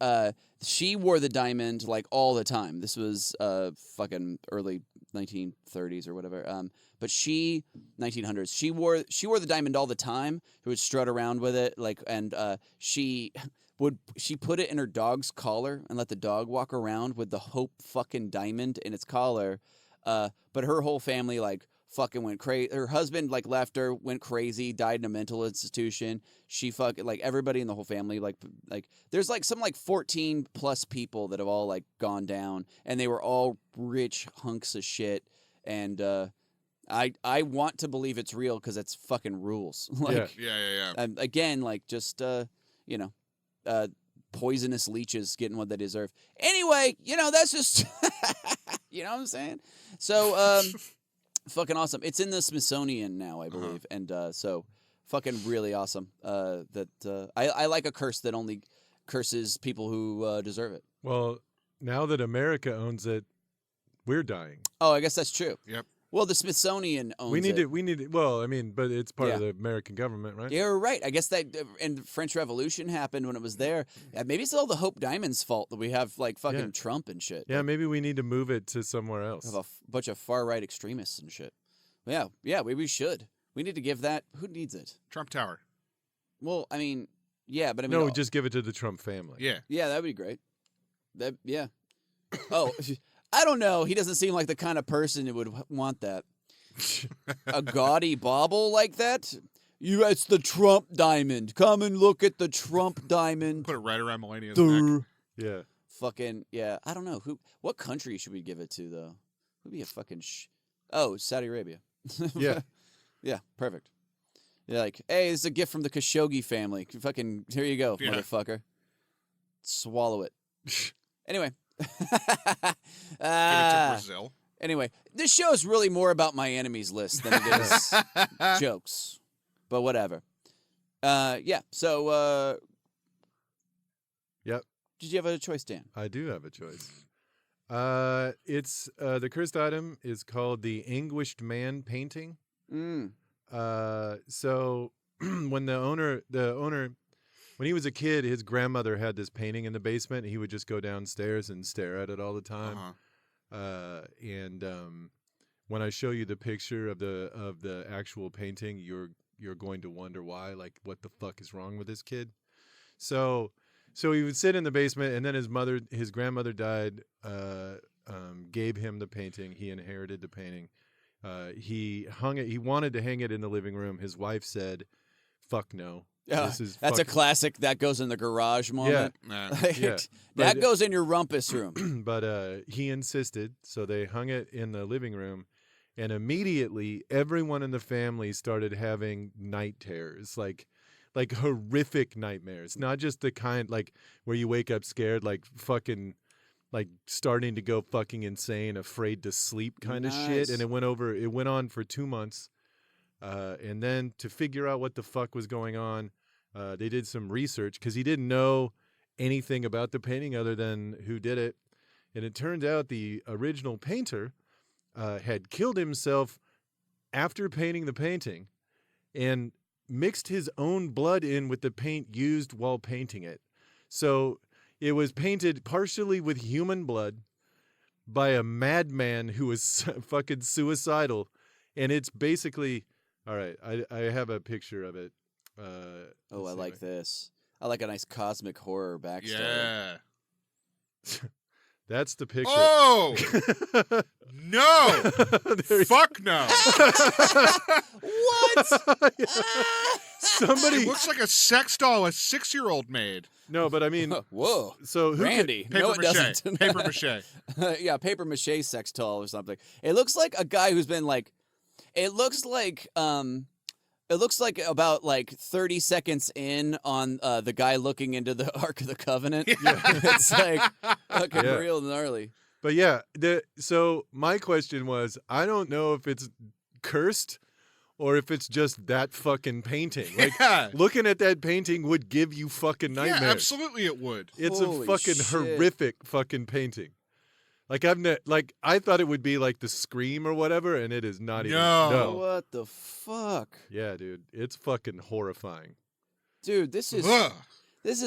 she wore the diamond like all the time. This was fucking early 1930s or whatever. But she 1900s. She wore the diamond all the time. She would strut around with it, she put it in her dog's collar and let the dog walk around with the Hope fucking diamond in its collar. But her whole family fucking went crazy. Her husband left her, went crazy, died in a mental institution. She fucking everybody in the whole family there's some 14 plus people that have all gone down, and they were all rich hunks of shit. And I want to believe it's real because it's fucking rules. Yeah. Again, poisonous leeches getting what they deserve. Anyway, that's just you know what I'm saying. So fucking awesome. It's in the Smithsonian now, I believe, and so fucking really awesome. I like a curse that only curses people who deserve it. Well, now that America owns it, we're dying. Oh, I guess that's true. Yep. Well, the Smithsonian owns it. We need it. Well, I mean, but it's part of the American government, right? Yeah, you're right. I guess that and the French Revolution happened when it was there. Yeah, maybe it's all the Hope Diamond's fault that we have fucking Trump and shit. Yeah, maybe we need to move it to somewhere else. Have a bunch of far right extremists and shit. Yeah, we should. We need to give that. Who needs it? Trump Tower. Well, I mean, yeah, but I mean, no, just give it to the Trump family. Yeah, that would be great. Oh, I don't know. He doesn't seem like the kind of person who would want that. A gaudy bauble like that? It's the Trump diamond. Come and look at the Trump diamond. Put it right around Melania's neck. Yeah. Fucking, yeah. I don't know. What country should we give it to, though? Who'd be a fucking Saudi Arabia. Yeah. Yeah, perfect. You're hey, this is a gift from the Khashoggi family. Fucking, here you go, motherfucker. Swallow it. Anyway. Give it to Brazil. Anyway, this show is really more about my enemies list than it is jokes. But whatever. So Yep. Did you have a choice, Dan? I do have a choice. It's the cursed item is called the Anguished Man painting. So when the owner when he was a kid, his grandmother had this painting in the basement. He would just go downstairs and stare at it all the time. And when I show you the picture of the actual painting, you're going to wonder why, what the fuck is wrong with this kid? So he would sit in the basement, and then his grandmother died, gave him the painting. He inherited the painting. He hung it. He wanted to hang it in the living room. His wife said, "Fuck no." That's a classic. That goes in the garage moment. Yeah. That goes in your rumpus room. But he insisted, so they hung it in the living room, and immediately everyone in the family started having night terrors, like horrific nightmares. Not just the kind where you wake up scared, fucking starting to go fucking insane, afraid to sleep kind of shit. And it went on for 2 months. And then to figure out what the fuck was going on, they did some research because he didn't know anything about the painting other than who did it. And it turned out the original painter had killed himself after painting the painting and mixed his own blood in with the paint used while painting it. So it was painted partially with human blood by a madman who was fucking suicidal. And it's basically... All right, I have a picture of it. I like this. I like a nice cosmic horror backstory. Yeah. That's the picture. Oh! No! Fuck no! What? Somebody It looks like a sex doll a 6-year-old made. No, but I mean... Whoa. So who Randy. Paper No, it mache. doesn't. Paper mache. Yeah, paper mache sex doll or something. It looks like a guy who's been it looks like about 30 seconds in on the guy looking into the Ark of the Covenant. Yeah. It's fucking real gnarly. But yeah, so my question was, I don't know if it's cursed or if it's just that fucking painting. Looking at that painting would give you fucking nightmares. Yeah, absolutely it would. It's Holy a fucking shit. horrific fucking painting. I thought it would be like The Scream or whatever, and it is not even. No. What the fuck? Yeah, dude, it's fucking horrifying. Dude, this is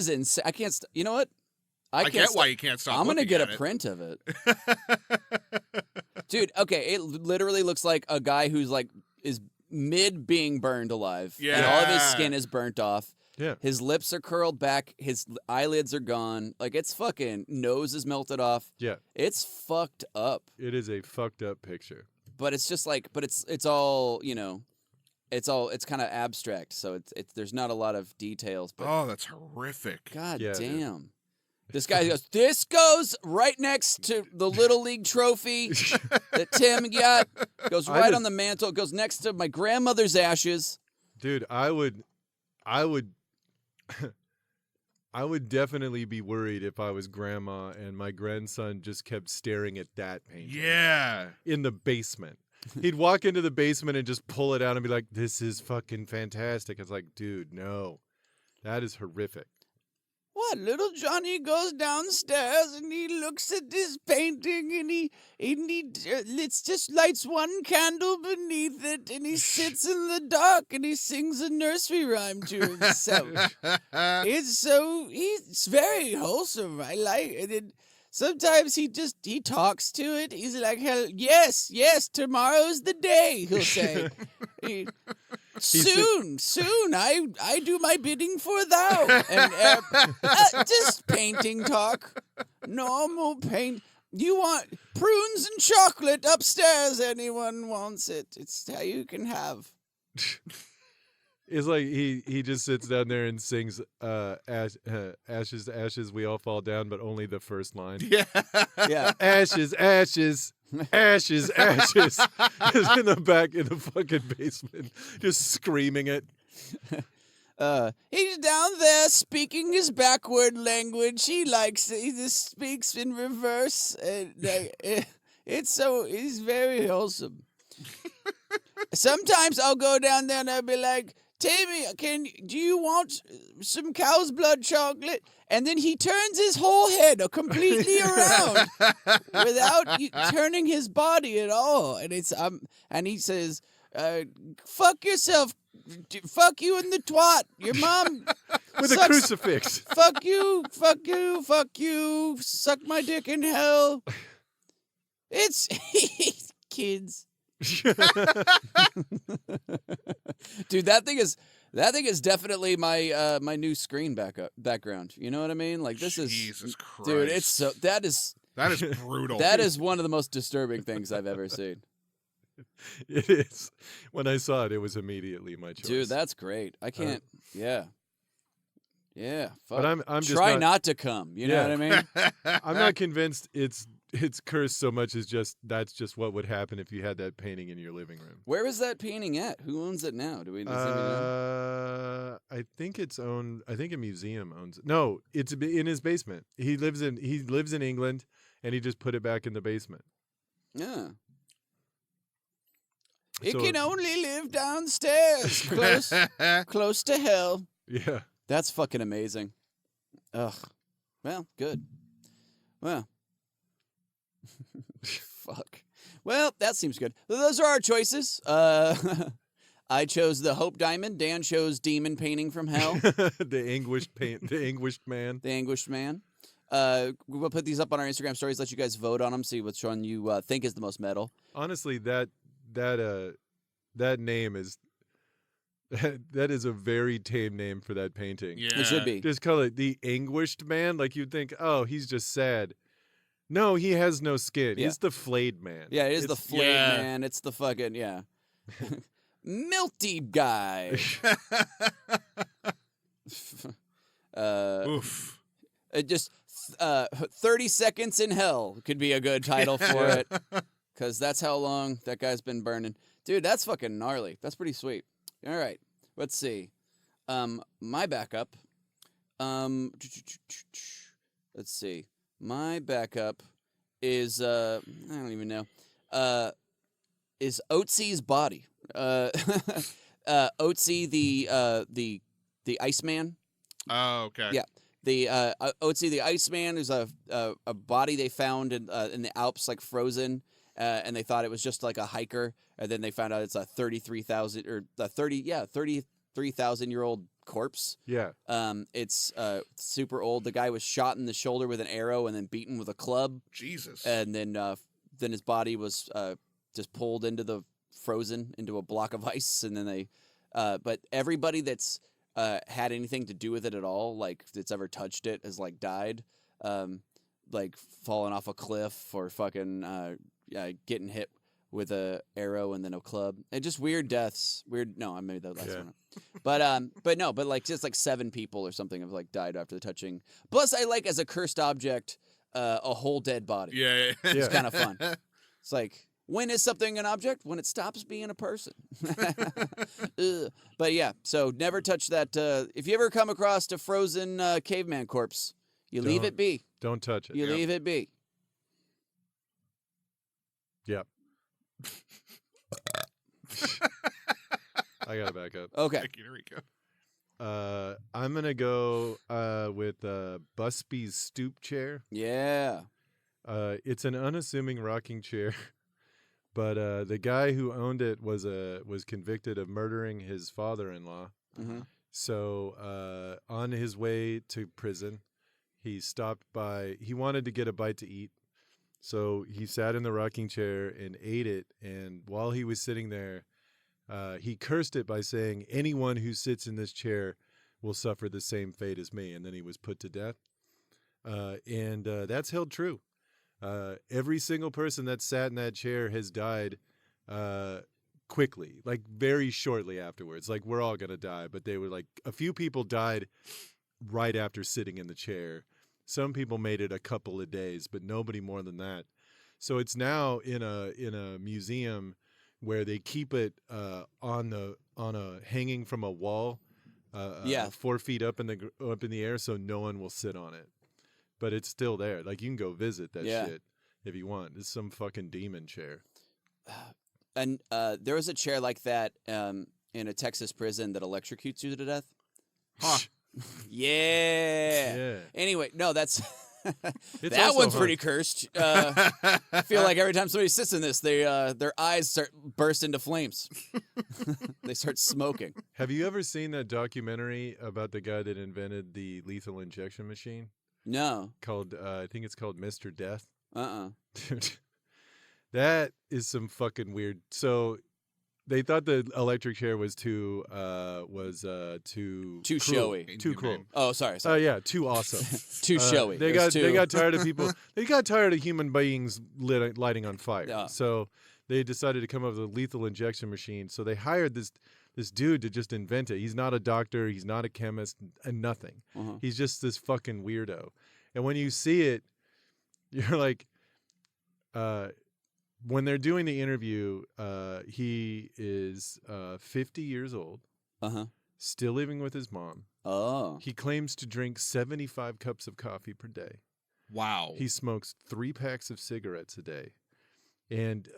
insane. I can't. You know what? I get why you can't stop. I'm gonna looking get at a it. print of it. Dude, okay, it literally looks like a guy who's like is mid being burned alive. Yeah. And all of his skin is burnt off. Yeah. His lips are curled back. His eyelids are gone. Like, it's fucking nose is melted off. Yeah. It's fucked up. It is a fucked up picture. But it's just like, but it's all, you know, it's kind of abstract. So it's there's not a lot of details. But Oh, that's horrific. God Yeah, dude. damn. This guy goes, this goes right next to the Little League trophy that Tim got. Goes right on the mantle. It goes next to my grandmother's ashes. Dude, I would I would definitely be worried if I was grandma and my grandson just kept staring at that painting. Yeah. In the basement. He'd walk into the basement and just pull it out and be like, this is fucking fantastic. It's like, dude, no. That is horrific. What? Little Johnny goes downstairs and he looks at this painting and he it's just lights one candle beneath it and he sits in the dark and he sings a nursery rhyme to himself. It's very wholesome. I like it. And sometimes he talks to it. He's like, hell, yes, tomorrow's the day, he'll say. Soon, I do my bidding for thou. And just painting talk. Normal paint. You want prunes and chocolate upstairs? Anyone wants it? It's how you can have. It's like he just sits down there and sings ashes, ashes, we all fall down, but only the first line. Yeah. Yeah. Ashes, ashes, ashes, ashes. Just in the back in the fucking basement, just screaming it. He's down there speaking his backward language. He likes it. He just speaks in reverse. He's very wholesome. Sometimes I'll go down there and I'll be like, Tammy, do you want some cow's blood chocolate? And then he turns his whole head completely around without turning his body at all. And and he says, fuck yourself. Fuck you in the twat. Your mom With sucks. a crucifix. Fuck you. Suck my dick in hell. It's kids. Dude, that thing is definitely my my new screen background. You know what I mean? Like, this Jesus Christ. dude, it's that is brutal. that is one of the most disturbing things I've ever seen. It is. When I saw it, it was immediately my choice. Dude, that's great. I can't. Yeah. Fuck. But I'm just try not to come. You know what I mean? I'm not convinced it's cursed so much as that's just what would happen if you had that painting in your living room. Where is that painting at? Who owns it now? Does anybody know? I think it's owned. I think a museum owns it. No, it's in his basement. He lives in England, and he just put it back in the basement. Yeah. It can only live downstairs, close to hell. Yeah. That's fucking amazing. Ugh. Well, good. Well. Fuck. Well, that seems good. Those are our choices. I chose the Hope Diamond. Dan chose Demon Painting from Hell. The anguished man. The Anguished Man. We'll put these up on our Instagram stories, let you guys vote on them, see which one you think is the most metal. Honestly, that name is that is a very tame name for that painting. Yeah. It should be. Just call it the Anguished Man. Like, you'd think, oh, he's just sad. No, he has no skin. Yeah. He's the flayed man. Yeah, it is the flayed yeah. man. It's the fucking, Milty guy. Oof. It just 30 Seconds in Hell could be a good title for it, because that's how long that guy's been burning. Dude, that's fucking gnarly. That's pretty sweet. All right, let's see. My backup. Let's see. My backup is I don't even know. Is Oatsy's body. Oatsy the Iceman. Oh, okay. Yeah. The Oatsy the Iceman is a body they found in the Alps, like frozen, and they thought it was just like a hiker, and then they found out it's a 33,000-year-old corpse. Yeah. It's super old. The guy was shot in the shoulder with an arrow and then beaten with a club, Jesus. and then then his body was just pulled frozen into a block of ice, and then they. But everybody that's had anything to do with it at all, like that's ever touched it, has like died, like falling off a cliff or fucking getting hit with a arrow and then a club, and just weird deaths. No, I made that last one up. But like just like 7 people or something have like died after the touching. Plus, I like as a cursed object, a whole dead body. Yeah. It's kind of fun. It's like, when is something an object? When it stops being a person. But yeah, so never touch that. If you ever come across a frozen caveman corpse, you leave it be. Don't touch it. You leave it be. Yep. I gotta back up. Okay. Thank you, Nariko. I'm gonna go with Busby's stoop chair. Yeah. It's an unassuming rocking chair, but the guy who owned it was convicted of murdering his father-in-law. Mm-hmm. So on his way to prison, he stopped by. He wanted to get a bite to eat, so he sat in the rocking chair and ate it. And while he was sitting there, he cursed it by saying, "Anyone who sits in this chair will suffer the same fate as me." And then he was put to death. And that's held true. Every single person that sat in that chair has died quickly, like very shortly afterwards. Like, we're all going to die, but they were like, a few people died right after sitting in the chair. Some people made it a couple of days, but nobody more than that. So it's now in a museum where they keep it on a hanging from a wall, 4 feet up in the air, so no one will sit on it. But it's still there. Like, you can go visit that shit if you want. It's some fucking demon chair. And there was a chair like that in a Texas prison that electrocutes you to death. Huh. Yeah. Anyway, no, that's It's that also one's hung. pretty cursed. I feel like every time somebody sits in this, their eyes start burst into flames. They start smoking. Have you ever seen that documentary about the guy that invented the lethal injection machine? No. Called, I think it's called Mr. Death. Dude, that is some fucking weird. So they thought the electric chair was too cruel, showy. too cruel. Oh, sorry. Yeah, too awesome. Too showy. They It was got tired of people. They got tired of human beings lighting on fire. Yeah. So they decided to come up with a lethal injection machine. So they hired this dude to just invent it. He's not a doctor. He's not a chemist. And nothing. Uh-huh. He's just this fucking weirdo. And when you see it, you're like, when they're doing the interview, he is 50 years old, still living with his mom. Oh. He claims to drink 75 cups of coffee per day. Wow. He smokes 3 packs of cigarettes a day. And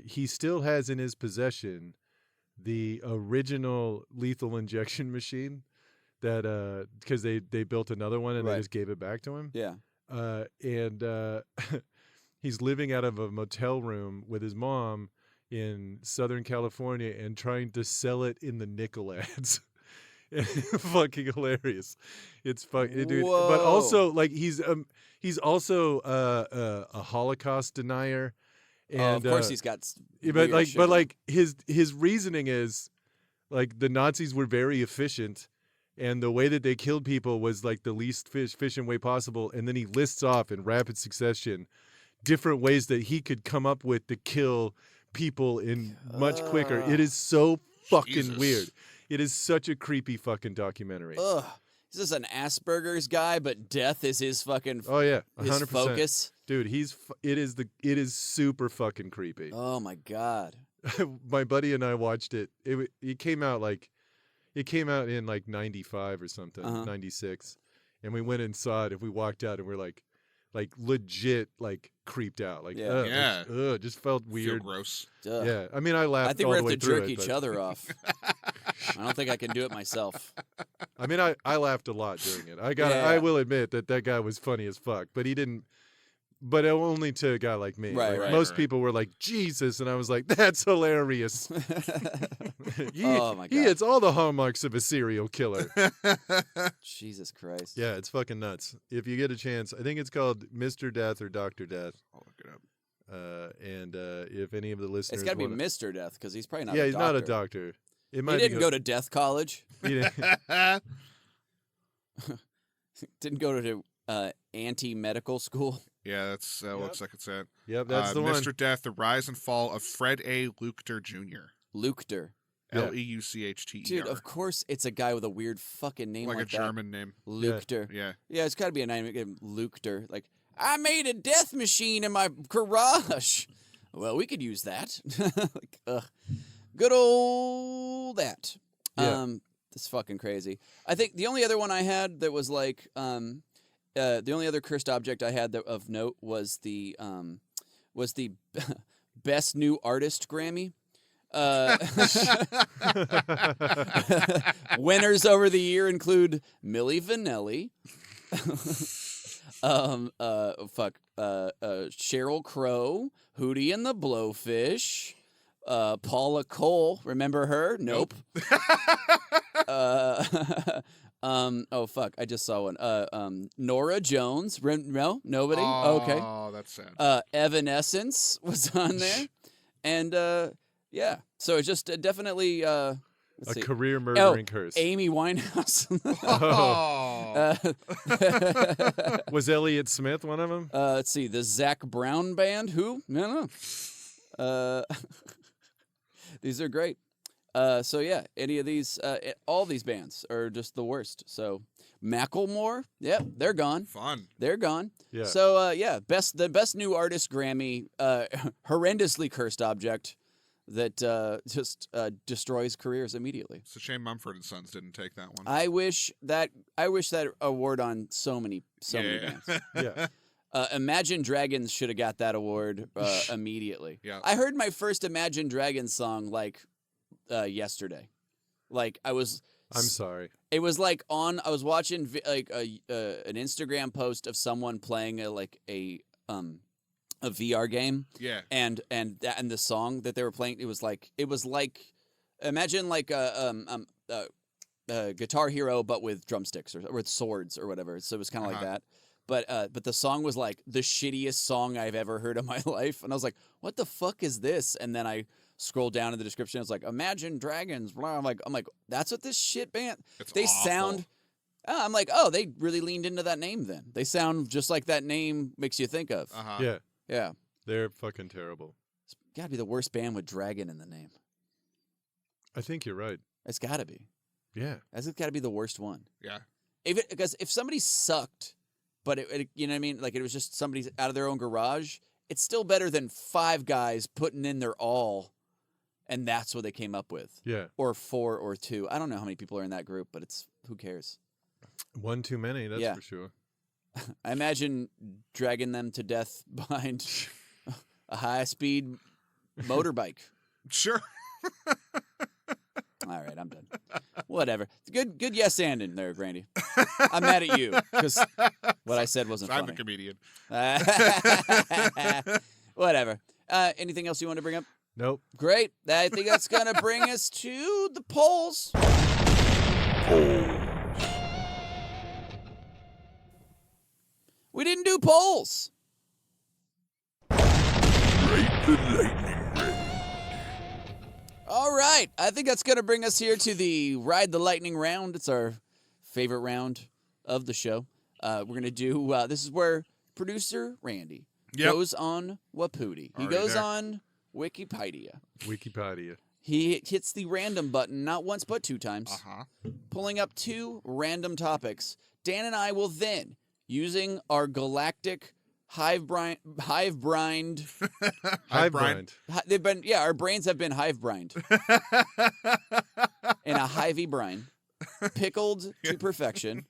he still has in his possession the original lethal injection machine that because they built another one and they just gave it back to him. Yeah. And he's living out of a motel room with his mom in Southern California and trying to sell it in the nickel ads. Fucking hilarious. It's fucking dude. Whoa. But also, like, he's also a Holocaust denier. And of course he's got. But his reasoning is, like, the Nazis were very efficient, and the way that they killed people was like the least efficient way possible. And then he lists off in rapid succession different ways that he could come up with to kill people in much quicker. It is so fucking weird. It is such a creepy fucking documentary. Ugh. Is this an Asperger's guy, but death is his fucking Oh yeah, 100%. his focus? Dude, it is super fucking creepy. Oh my god. My buddy and I watched it. It came out in like 95 or something, 96. And we went and saw it and we walked out and we're like legit like creeped out. Like just felt weird. Feel gross. Duh. Yeah. I mean, I laughed I think all we the have way to through jerk it, each but- other off. I don't think I can do it myself. I mean, I laughed a lot during it. I Yeah. will admit that guy was funny as fuck, but he didn't. But only to a guy like me. Right, Like, right, most right. people were like, Jesus, and I was like, that's hilarious. Oh my He god. hits all the hallmarks of a serial killer. Jesus Christ. Yeah, it's fucking nuts. If you get a chance, I think it's called Mr. Death or Dr. Death. I'll look it up. And if any of the listeners, It's got to be wanna- Mr. Death because he's probably not. yeah, a he's doctor. not a doctor. It He might didn't be go to death college. he didn't- Didn't go to anti-medical school. Yeah, that's looks like it's it. Yep, that's the one. Mr. Death: The Rise and Fall of Fred A. Leuchter Jr. Leuchter. Yeah. Leuchter. Dude, of course it's a guy with a weird fucking name like like a that. German name. Leuchter. Yeah. Yeah, it's got to be a name, Leuchter. Like, I made a death machine in my garage. Well, we could use that. Like, good old that. Yeah. It's fucking crazy. I think the only other one I had that was like, the only other cursed object I had that of note was the best new artist Grammy. Winners over the year include Milli Vanilli, Sheryl Crow, Hootie and the Blowfish, Paula Cole. Remember her? Nope. I just saw one. Nora Jones. No, nobody. Okay. Oh, that's sad. Evanescence was on there, and yeah. So it's just definitely let's a see. career murdering curse. Amy Winehouse. Oh. Was Elliott Smith one of them? Let's see. The Zach Brown Band. Who? No. These are great. So yeah, any of these, all these bands are just the worst. So Macklemore, yep, they're gone. Fun. They're gone. Yeah. So yeah, the best new artist Grammy, horrendously cursed object that just destroys careers immediately. It's a shame Mumford and Sons didn't take that one. I wish that award on so many bands. Yeah. Imagine Dragons should have got that award immediately. Yeah. I heard my first Imagine Dragons song like yesterday. Like I'm sorry. It was like I was watching like an Instagram post of someone playing a VR game. Yeah. And the song that they were playing, it was like imagine like a Guitar Hero but with drumsticks or with swords or whatever. So it was kind of like that. But the song was like the shittiest song I've ever heard in my life, and I was like, "What the fuck is this?" And then I scrolled down in the description. It's like, "Imagine Dragons." Blah. I'm like, that's what this shit band. They awful. sound. I'm like, oh, they really leaned into that name. Then they sound just like that name makes you think of. Yeah. Yeah, They're fucking terrible. it's got to be the worst band with dragon in the name. I think you're right. It's got to be. Yeah. That's got to be the worst one. Yeah. Because if somebody sucked, but it you know what I mean, like it was just somebody out of their own garage, it's still better than 5 guys putting in their all, and that's what they came up with. Yeah. Or 4 or 2. I don't know how many people are in that group, but who cares? One too many, that's Yeah. for sure. I imagine dragging them to death behind a high-speed motorbike. Sure. All right, I'm done. Whatever. Good yes and in there, Grandy. I'm mad at you because what I said wasn't I'm funny. a comedian. Whatever. Anything else you want to bring up? Nope. Great. I think that's going to bring us to the polls. We didn't do polls. All right. I think that's going to bring us here to the Ride the Lightning round. It's our favorite round of the show. We're going to do, this is where producer Randy goes on Wapooty. He Already goes there. on Wikipedia. Wikipedia. He hits the random button not once but 2 times, Uh-huh. pulling up 2 random topics. Dan and I will then, using our galactic hive brined, Hive Brian. mind. our brains have been hive brined in a hivey brine, pickled to perfection.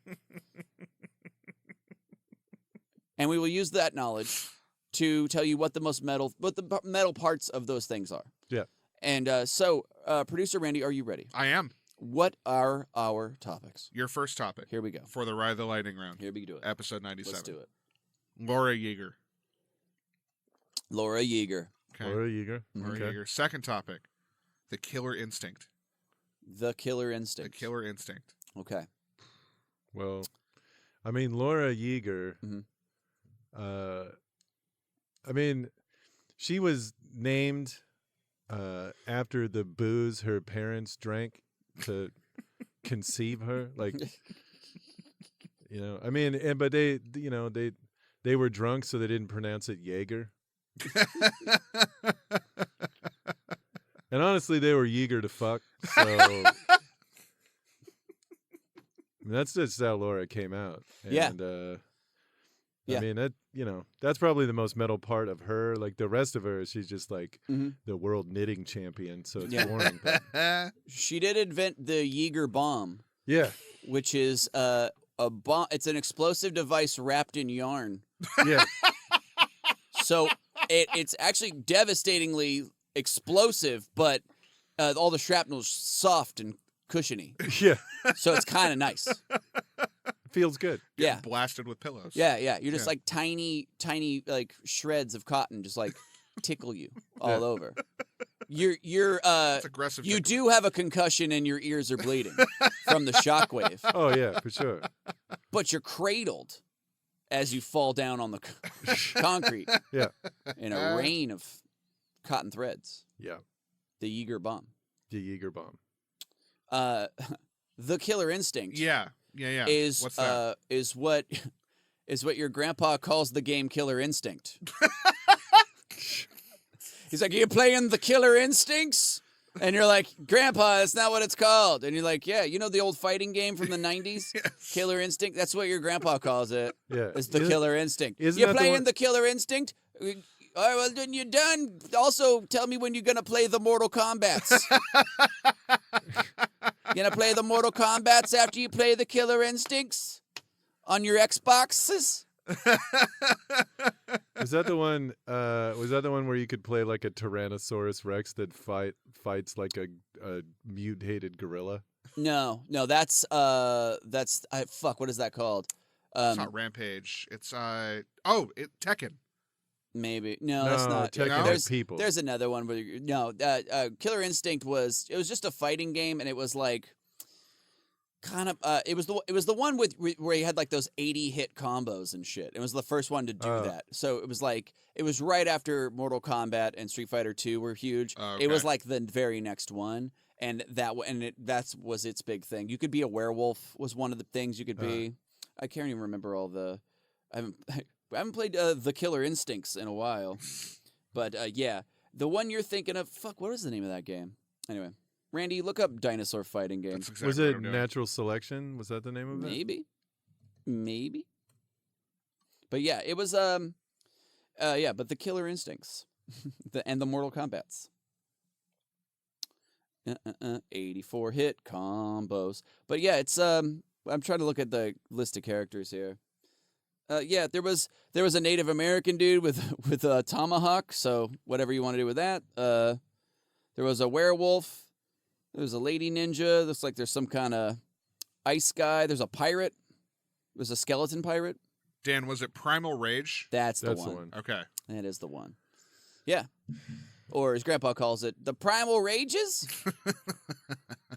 And we will use that knowledge to tell you what the metal parts of those things are. Yeah. And so, producer Randy, are you ready? I am. What are our topics? Your first topic Here we go. for the Ride the Lightning round. Here we do it. Episode 97. Let's do it. Laura Yeager. Laura Yeager. Okay. Laura Yeager. Laura Okay. Yeager. Second topic. The Killer Instinct. The Killer Instinct. The Killer Instinct. Okay. Well, I mean, Laura Yeager. Mhm. I mean, She was named after the booze her parents drank to conceive her. Like, I mean, but they were drunk, so they didn't pronounce it Jaeger. And honestly, they were eager to fuck. So that's just how Laura came out. And, Yeah. I mean, that's probably the most metal part of her. Like the rest of her, she's just like the world knitting champion. So it's boring. But... She did invent the Jaeger bomb. Yeah. Which is a bomb. It's an explosive device wrapped in yarn. Yeah. So it's actually devastatingly explosive, but all the shrapnel's soft and cushiony. Yeah. So it's kind of nice. Feels good. Yeah. Blasted with pillows. Yeah. You're just like tiny like shreds of cotton just like tickle you all over. You're That's aggressive. you do have a concussion and your ears are bleeding from the shockwave. Oh yeah, for sure. But you're cradled as you fall down on the concrete. Yeah. In a rain of cotton threads. Yeah. The Jaeger bomb. The Jaeger bomb. The Killer Instinct. Yeah. Is What's that? Is what your grandpa calls the game Killer Instinct. He's like, "Are you playing the Killer Instincts?" And you're like, "Grandpa, that's not what it's called." And you're like, "Yeah, you know the old fighting game from the 90s? Yes. Killer Instinct? That's what your grandpa calls it. Yeah. It's the Killer Instinct. isn't You that the playing one- the Killer Instinct? All right, well, then you're done. Also, tell me when you're going to play the Mortal Kombats. You going to play the Mortal Kombats after you play the Killer Instincts? On your Xboxes?" Was that the one? Was that the one where you could play like a Tyrannosaurus Rex that fights like a mutated gorilla? No, that's fuck. What is that called? It's not Rampage. It's Tekken. Maybe no, that's not. Tekken No? has There's people. there's another one where Killer Instinct was just a fighting game, and it was like kind of it was the one where you had like those 80 hit combos and shit. It was the first one to do that. So it was right after Mortal Kombat and Street Fighter 2 were huge. Okay. It was like the very next one, and that was its big thing. You could be a werewolf was one of the things you could be. I can't even remember all the. I haven't played the Killer Instincts in a while, but yeah, the one you're thinking of. Fuck, what was the name of that game? Anyway, Randy, look up dinosaur fighting game. That's exactly Was what it I'm doing. Natural Selection? Was that the name of it? Maybe. But yeah, it was but the Killer Instincts, and the Mortal Kombats. 84 hit combos. But yeah, it's I'm trying to look at the list of characters here. Yeah, there was a Native American dude with a tomahawk, so whatever you want to do with that. There was a werewolf. There was a lady ninja. Looks like there's some kind of ice guy. There's a pirate. There's a skeleton pirate. Dan, was it Primal Rage? That's the The one. one. Okay. That is the one. Yeah. Or as Grandpa calls it, the Primal Rages.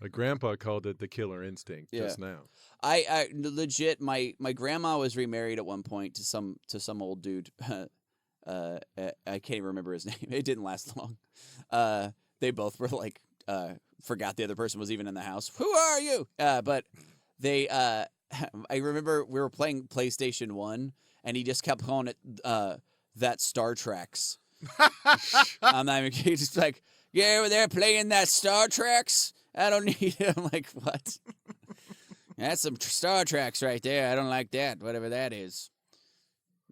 My grandpa called it the Killer Instinct just now. I legit my grandma was remarried at one point to some old dude. I can't even remember his name. It didn't last long. They both were like forgot the other person was even in the house. Who are you? But they I remember we were playing PlayStation 1 and he just kept calling it that Star Treks. I'm not even kidding. Just like, yeah, we're there playing that Star Treks. I don't need it. I'm like, what? That's some Star Treks right there. I don't like that. Whatever that is.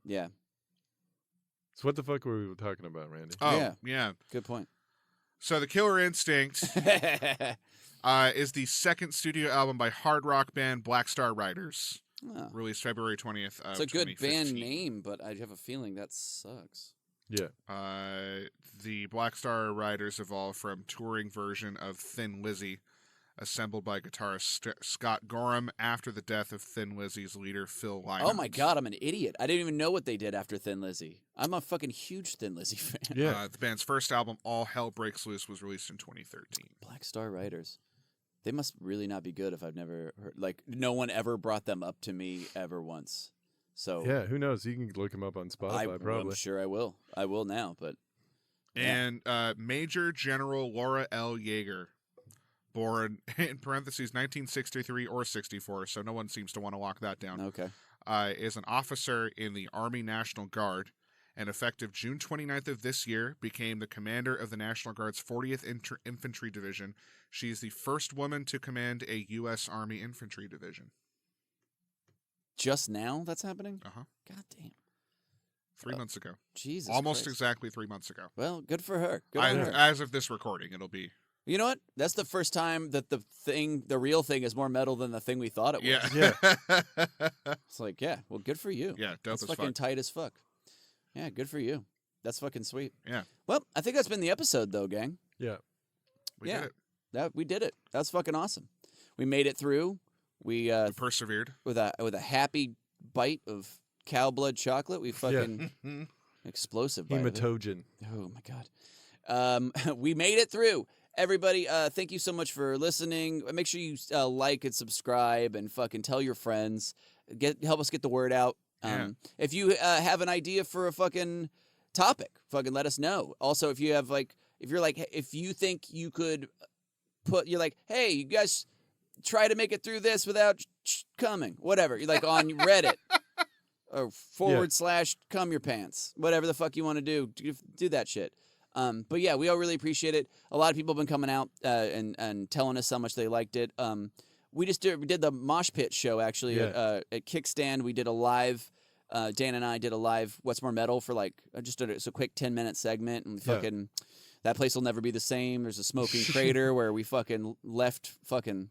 Yeah. So what the fuck were we talking about, Randy? Oh, yeah. Good point. So the Killer Instinct is the second studio album by hard rock band Black Star Riders, Oh. released February 20th of It's a good 2015. band name, but I have a feeling that sucks. Yeah. The Black Star Riders evolved from touring version of Thin Lizzy, assembled by guitarist Scott Gorham after the death of Thin Lizzy's leader Phil Lynott. Oh my god, I'm an idiot. I didn't even know what they did after Thin Lizzy. I'm a fucking huge Thin Lizzy fan. Yeah. The band's first album, All Hell Breaks Loose, was released in 2013. Black Star Riders. They must really not be good if I've never heard. Like, no one ever brought them up to me ever once. So Yeah, who knows? You can look him up on Spotify, I'm probably. sure I will. I will now, but And Major General Laura L. Yeager, born in parentheses 1963 or 64, so no one seems to want to lock that down, Okay. is an officer in the Army National Guard, and effective June 29th of this year became the commander of the National Guard's 40th Infantry Division. She is the first woman to command a U.S. Army Infantry Division. Just now that's happening? Uh-huh. God damn. 3 months ago. Jesus Almost Christ. exactly 3 months ago. Well, good for her. Good on her. As of this recording, it'll be. You know what? That's the first time that the real thing is more metal than the thing we thought it was. Yeah. It's like, yeah, well, good for you. Yeah, dope That's as fucking fuck. tight as fuck. Yeah, good for you. That's fucking sweet. Yeah. Well, I think that's been the episode, though, gang. Yeah. We Yeah. did it. We did it. That's fucking awesome. We made it through. We We persevered. with a happy bite of cow blood chocolate. We fucking explosive bite of it. Hematogen. Oh my god. We made it through. Everybody, thank you so much for listening. Make sure you like and subscribe and fucking tell your friends. Help us get the word out. If you have an idea for a fucking topic, fucking let us know. Also, if you have if you think you could you're like, hey, you guys try to make it through this without coming, whatever. You're like on Reddit or / cum your pants, whatever the fuck you want to do that shit. But yeah, we all really appreciate it. A lot of people have been coming out and telling us how much they liked it. We did the Mosh Pit show actually at Kickstand. We did a live. Dan and I did a live What's More Metal for just a quick 10-minute segment, and fucking that place will never be the same. There's a smoking crater where we fucking left fucking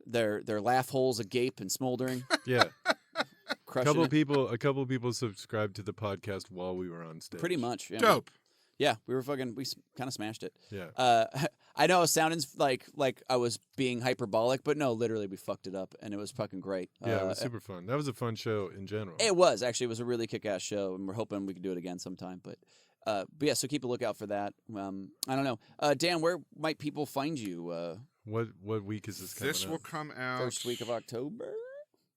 their laugh holes agape and smoldering. Yeah. A Crushing couple it. people subscribed to the podcast while we were on stage. Pretty much. Yeah, Dope. Yeah, we kind of smashed it. Yeah. I know it sounded like I was being hyperbolic, but no, literally we fucked it up, and it was fucking great. Yeah, it was super fun. That was a fun show in general. It was actually. It was a really kick-ass show, and we're hoping we can do it again sometime. But yeah, so keep a lookout for that. I don't know, Dan, where might people find you? What week is this coming This out? will come out First week of October.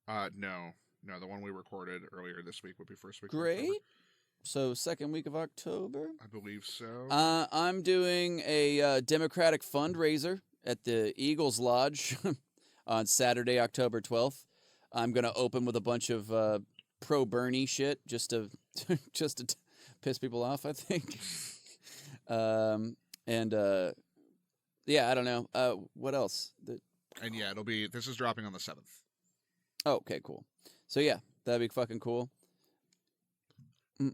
No, the one we recorded earlier this week would be first week. Of Great. October. So second week of October. I believe so. I'm doing a Democratic fundraiser at the Eagles Lodge on Saturday, October 12th. I'm gonna open with a bunch of pro Bernie shit just to piss people off, I think. Yeah, I don't know. What else? And yeah, this is dropping on the 7th. Oh, okay, cool. So yeah, that'd be fucking cool. The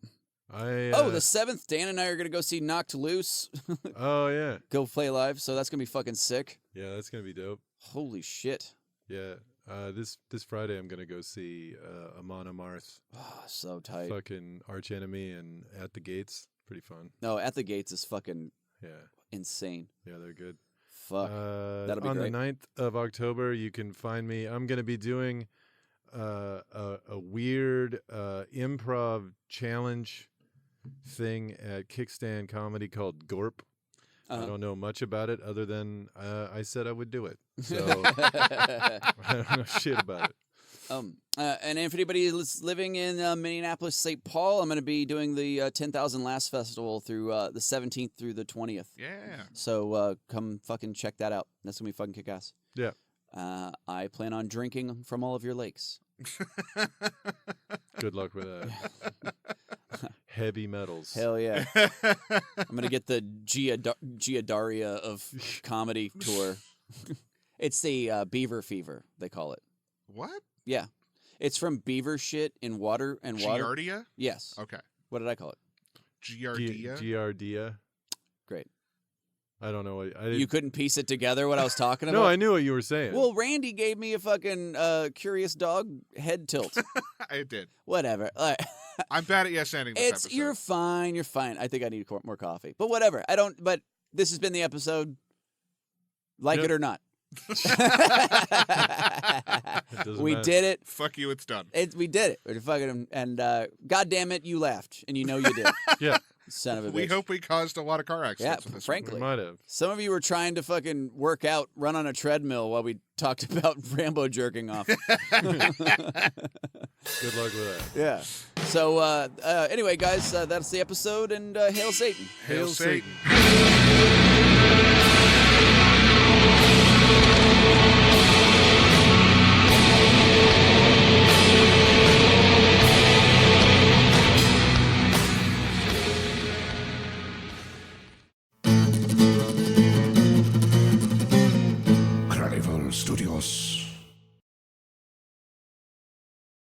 7th, Dan and I are gonna go see Knocked Loose. Oh yeah. Go play live, so that's gonna be fucking sick. Yeah, that's gonna be dope. Holy shit. Yeah. This Friday I'm gonna go see Amon Amarth, Oh, so tight. fucking arch enemy, and At the Gates. Pretty fun. No, At the Gates is fucking Yeah. insane. Yeah, they're good. Fuck. That'll be on great. the 9th of October, you can find me. I'm gonna be doing a weird improv challenge thing at Kickstand Comedy called Gorp. I don't know much about it other than I said I would do it. So I don't know shit about it. And if anybody is living in Minneapolis, St. Paul, I'm going to be doing the 10,000 Laughs Festival through the 17th through the 20th. Yeah. So come fucking check that out. That's going to be fucking kick-ass. Yeah. I plan on drinking from all of your lakes. Good luck with that. Heavy metals. Hell yeah. I'm going to get the Giardaria of comedy tour. It's the beaver fever, they call it. What? Yeah. It's from beaver shit in water and water. Giardia? Yes. Okay. What did I call it? Giardia? Giardia. Great. I don't know. You couldn't piece it together what I was talking about? No, I knew what you were saying. Well, Randy gave me a fucking curious dog head tilt. I did. Whatever. I'm bad at yes ending this episode. You're fine. You're fine. I think I need more coffee. But whatever. But this has been the episode. Like Yep. it or not. doesn't We matter. did it. Fuck you, it's done. We did it. We're fucking, and God damn it, you laughed. And you know you did. Yeah, Son of a bitch. We hope we caused a lot of car accidents. Yeah, with this frankly. we might have. Some of you were trying to fucking work out, run on a treadmill while we talked about Rambo jerking off. Good luck with that. Yeah. So anyway, guys, that's the episode, and hail Satan. Hail Satan. Satan.